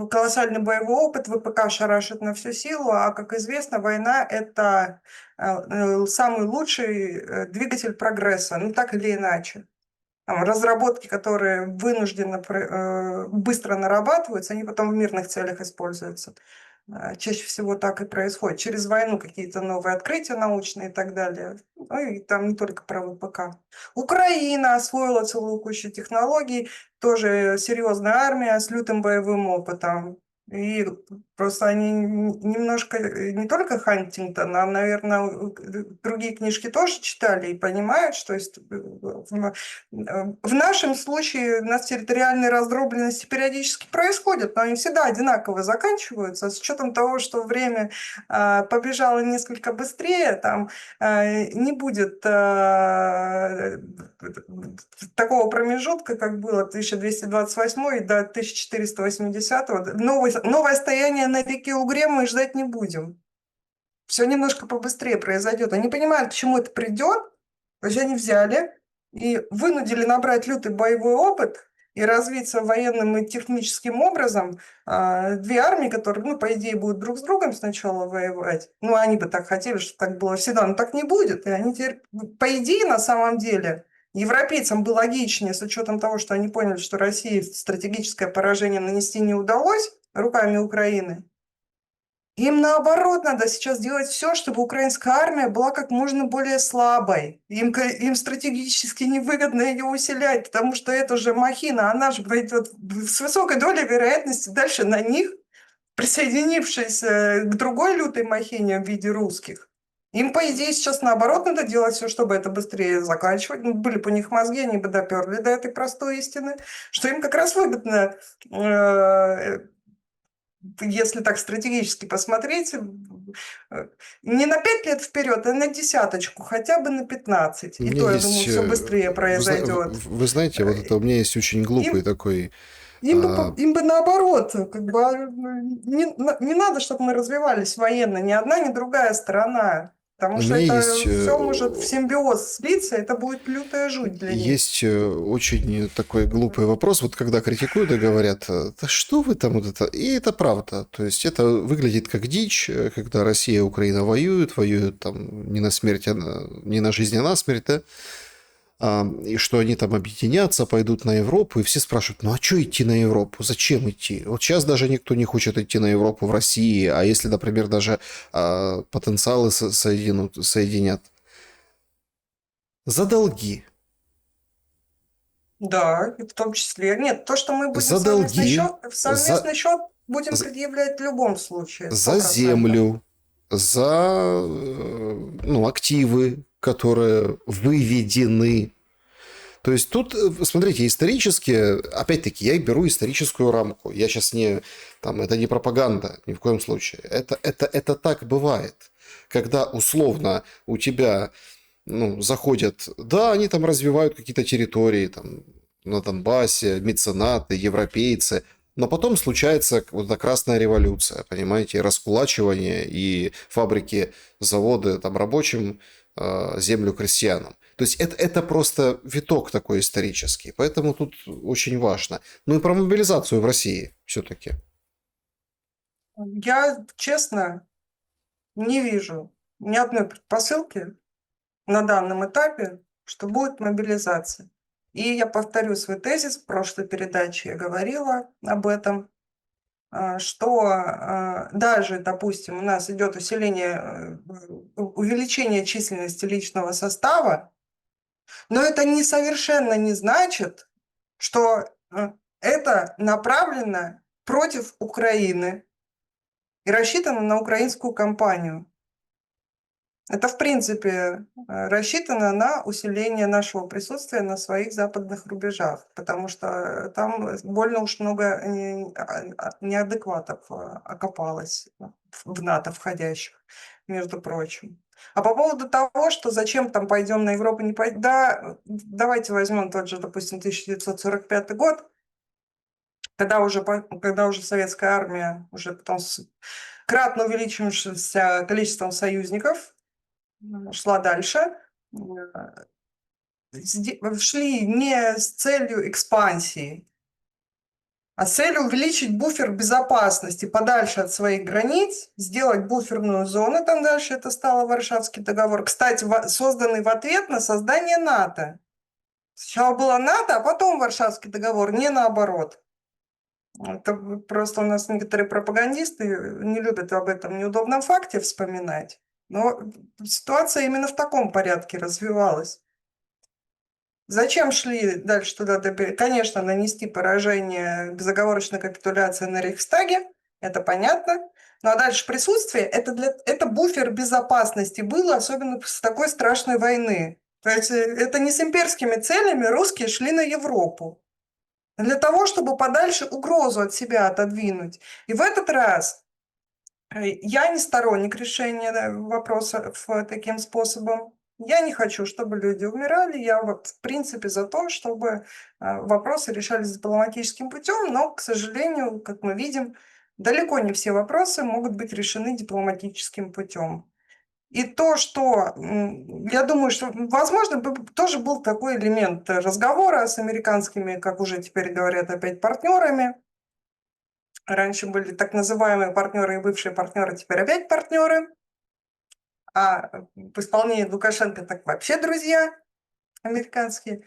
Колоссальный боевой опыт, ВПК шарашит на всю силу, а, как известно, война – это самый лучший двигатель прогресса, ну так или иначе. Там, разработки, которые вынужденно быстро нарабатываются, они потом в мирных целях используются. Чаще всего так и происходит. Через войну какие-то новые открытия научные и так далее. Ну и там не только про ВПК. Украина освоила целую кучу технологий, тоже серьезная армия с лютым боевым опытом. И просто они немножко, не только Хантингтон, а, наверное, другие книжки тоже читали и понимают, что в нашем случае у нас территориальные раздробленности периодически происходят, но они всегда одинаково заканчиваются, с учетом того, что время побежало несколько быстрее, там не будет такого промежутка, как было 1228 до 1480. Новое стояние на реке Угре мы ждать не будем. Все немножко побыстрее произойдет. Они понимают, к чему это придет, То есть они взяли и вынудили набрать лютый боевой опыт и развиться военным и техническим образом две армии, которые, ну, по идее, будут друг с другом сначала воевать. Ну, они бы так хотели, чтобы так было всегда, но так не будет. И они теперь, по идее, на самом деле, европейцам бы логичнее, с учетом того, что они поняли, что России стратегическое поражение нанести не удалось руками Украины, им наоборот надо сейчас делать все, чтобы украинская армия была как можно более слабой. Им стратегически невыгодно ее усилять, потому что это же махина, она же пойдет с высокой долей вероятности дальше на них, присоединившись к другой лютой махине в виде русских. Им, по идее, сейчас наоборот надо делать все, чтобы это быстрее заканчивать. Ну, были бы у них мозги, они бы доперли до этой простой истины, что им как раз выгодно если так стратегически посмотреть, не на 5 лет вперед, а на десяточку, хотя бы на 15. У И меня то, я думаю, есть, все быстрее вы, произойдет. вы знаете, вот это у меня есть очень глупый Им, такой, им, а, бы, им бы наоборот, как бы, не надо, чтобы мы развивались военно, ни одна, ни другая сторона. Потому у что меня есть, это все может в симбиоз слиться, это будет лютая жуть для них. есть очень такой глупый вопрос, вот когда критикуют и говорят, да что вы там вот это, и это правда, то есть это выглядит как дичь, когда Россия и Украина воюют там не на смерть, не на жизнь, а на смерть, да, и что они там объединятся, пойдут на Европу, и все спрашивают, ну а что идти на Европу, зачем идти? Вот сейчас даже никто не хочет идти на Европу в России, а если, например, даже потенциалы соединят за долги, Да, и в том числе. Нет, то, что мы будем за долги, в за, совместный счет будем за, предъявлять в любом случае, за 100%. землю, за ну, активы, которые выведены. То есть тут, смотрите, исторически, опять-таки, я беру историческую рамку. Я сейчас не, там, это не пропаганда, ни в коем случае. Это так бывает. Когда условно у тебя ну, заходят, да, они там развивают какие-то территории, там, на Донбассе, меценаты, европейцы, но потом случается вот эта красная революция, понимаете, раскулачивание и фабрики, заводы там рабочим, землю крестьянам. То есть это просто виток такой исторический, поэтому тут очень важно. Ну и про мобилизацию в России все-таки. Я, честно, не вижу ни одной предпосылки на данном этапе, что будет мобилизация. И я повторю свой тезис, в прошлой передаче я говорила об этом, что даже, допустим, у нас идет увеличение численности личного состава, но это совершенно не значит, что это направлено против Украины и рассчитано на украинскую кампанию. Это, в принципе, рассчитано на усиление нашего присутствия на своих западных рубежах, потому что там больно уж много неадекватов окопалось в НАТО входящих, между прочим. А по поводу того, что зачем там пойдем на Европу, не пойдем, да, давайте возьмем тот же, допустим, 1945 год, когда уже советская армия, уже потом с кратно увеличившимся количеством союзников, шла дальше, шли не с целью экспансии, а с целью увеличить буфер безопасности подальше от своих границ, сделать буферную зону, там дальше это стало Варшавский договор, кстати, созданный в ответ на создание НАТО. Сначала было НАТО, а потом Варшавский договор, не наоборот. Это просто у нас некоторые пропагандисты не любят об этом неудобном факте вспоминать. Но ситуация именно в таком порядке развивалась. Зачем шли дальше туда? Конечно, нанести поражение, безоговорочной капитуляции на Рейхстаге, это понятно. Ну а дальше присутствие, это буфер безопасности было, особенно с такой страшной войны. То есть это не с имперскими целями русские шли на Европу. Для того, чтобы подальше угрозу от себя отодвинуть. И в этот раз я не сторонник решения вопросов таким способом. Я не хочу, чтобы люди умирали. Я вот в принципе за то, чтобы вопросы решались дипломатическим путем, но, к сожалению, как мы видим, далеко не все вопросы могут быть решены дипломатическим путем. И то, что, я думаю, что, возможно, тоже был такой элемент разговора с американскими, как уже теперь говорят, опять партнерами. Раньше были так называемые партнеры и бывшие партнеры, теперь опять партнеры. А в исполнении Лукашенко так вообще друзья американские.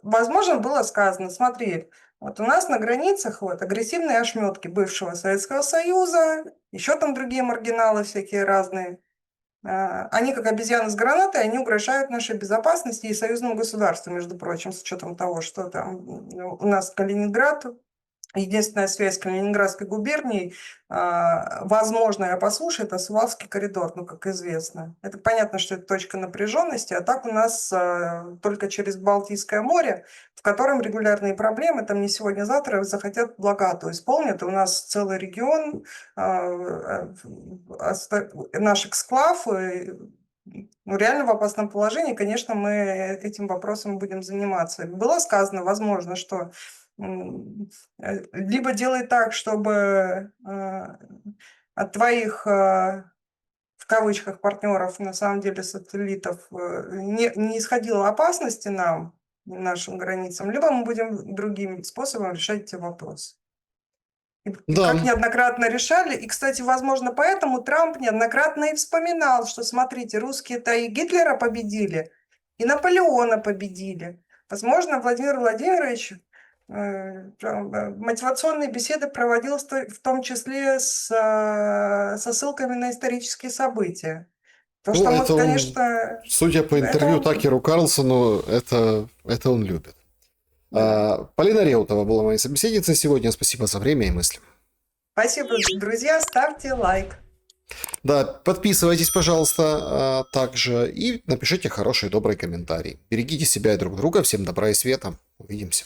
Возможно, было сказано, смотри, вот у нас на границах вот агрессивные ошметки бывшего Советского Союза, еще там другие маргиналы всякие разные. Они как обезьяны с гранатой, они угрожают нашей безопасности и союзному государству, между прочим, с учетом того, что там у нас Калининград, единственная связь с Калининградской губернией, возможная по суше, это Сувалский коридор, ну, как известно. Это понятно, что это точка напряженности, а так у нас только через Балтийское море, в котором регулярные проблемы, там не сегодня-завтра захотят блокаду исполнят, и у нас целый регион, наш эксклав, ну, реально в опасном положении, конечно, мы этим вопросом будем заниматься. Было сказано, возможно, что либо делай так, чтобы от твоих, в кавычках, партнеров, на самом деле сателлитов, не исходило опасности нам, нашим границам, либо мы будем другим способом решать эти вопросы. И Да, как неоднократно решали, и, кстати, возможно, поэтому Трамп неоднократно и вспоминал, что, смотрите, русские-то и Гитлера победили, и Наполеона победили. Возможно, Владимир Владимирович мотивационные беседы проводил в том числе со ссылками на исторические события. Потому ну, что мы, это он, конечно, судя по это интервью он, Такеру Карлсону, это он любит. да. Полина Реутова была моей собеседницей сегодня. Спасибо за время и мысли. Спасибо, друзья, ставьте лайк. Да, подписывайтесь, пожалуйста, также и напишите хороший, добрый комментарий. Берегите себя и друг друга. Всем добра и света. Увидимся.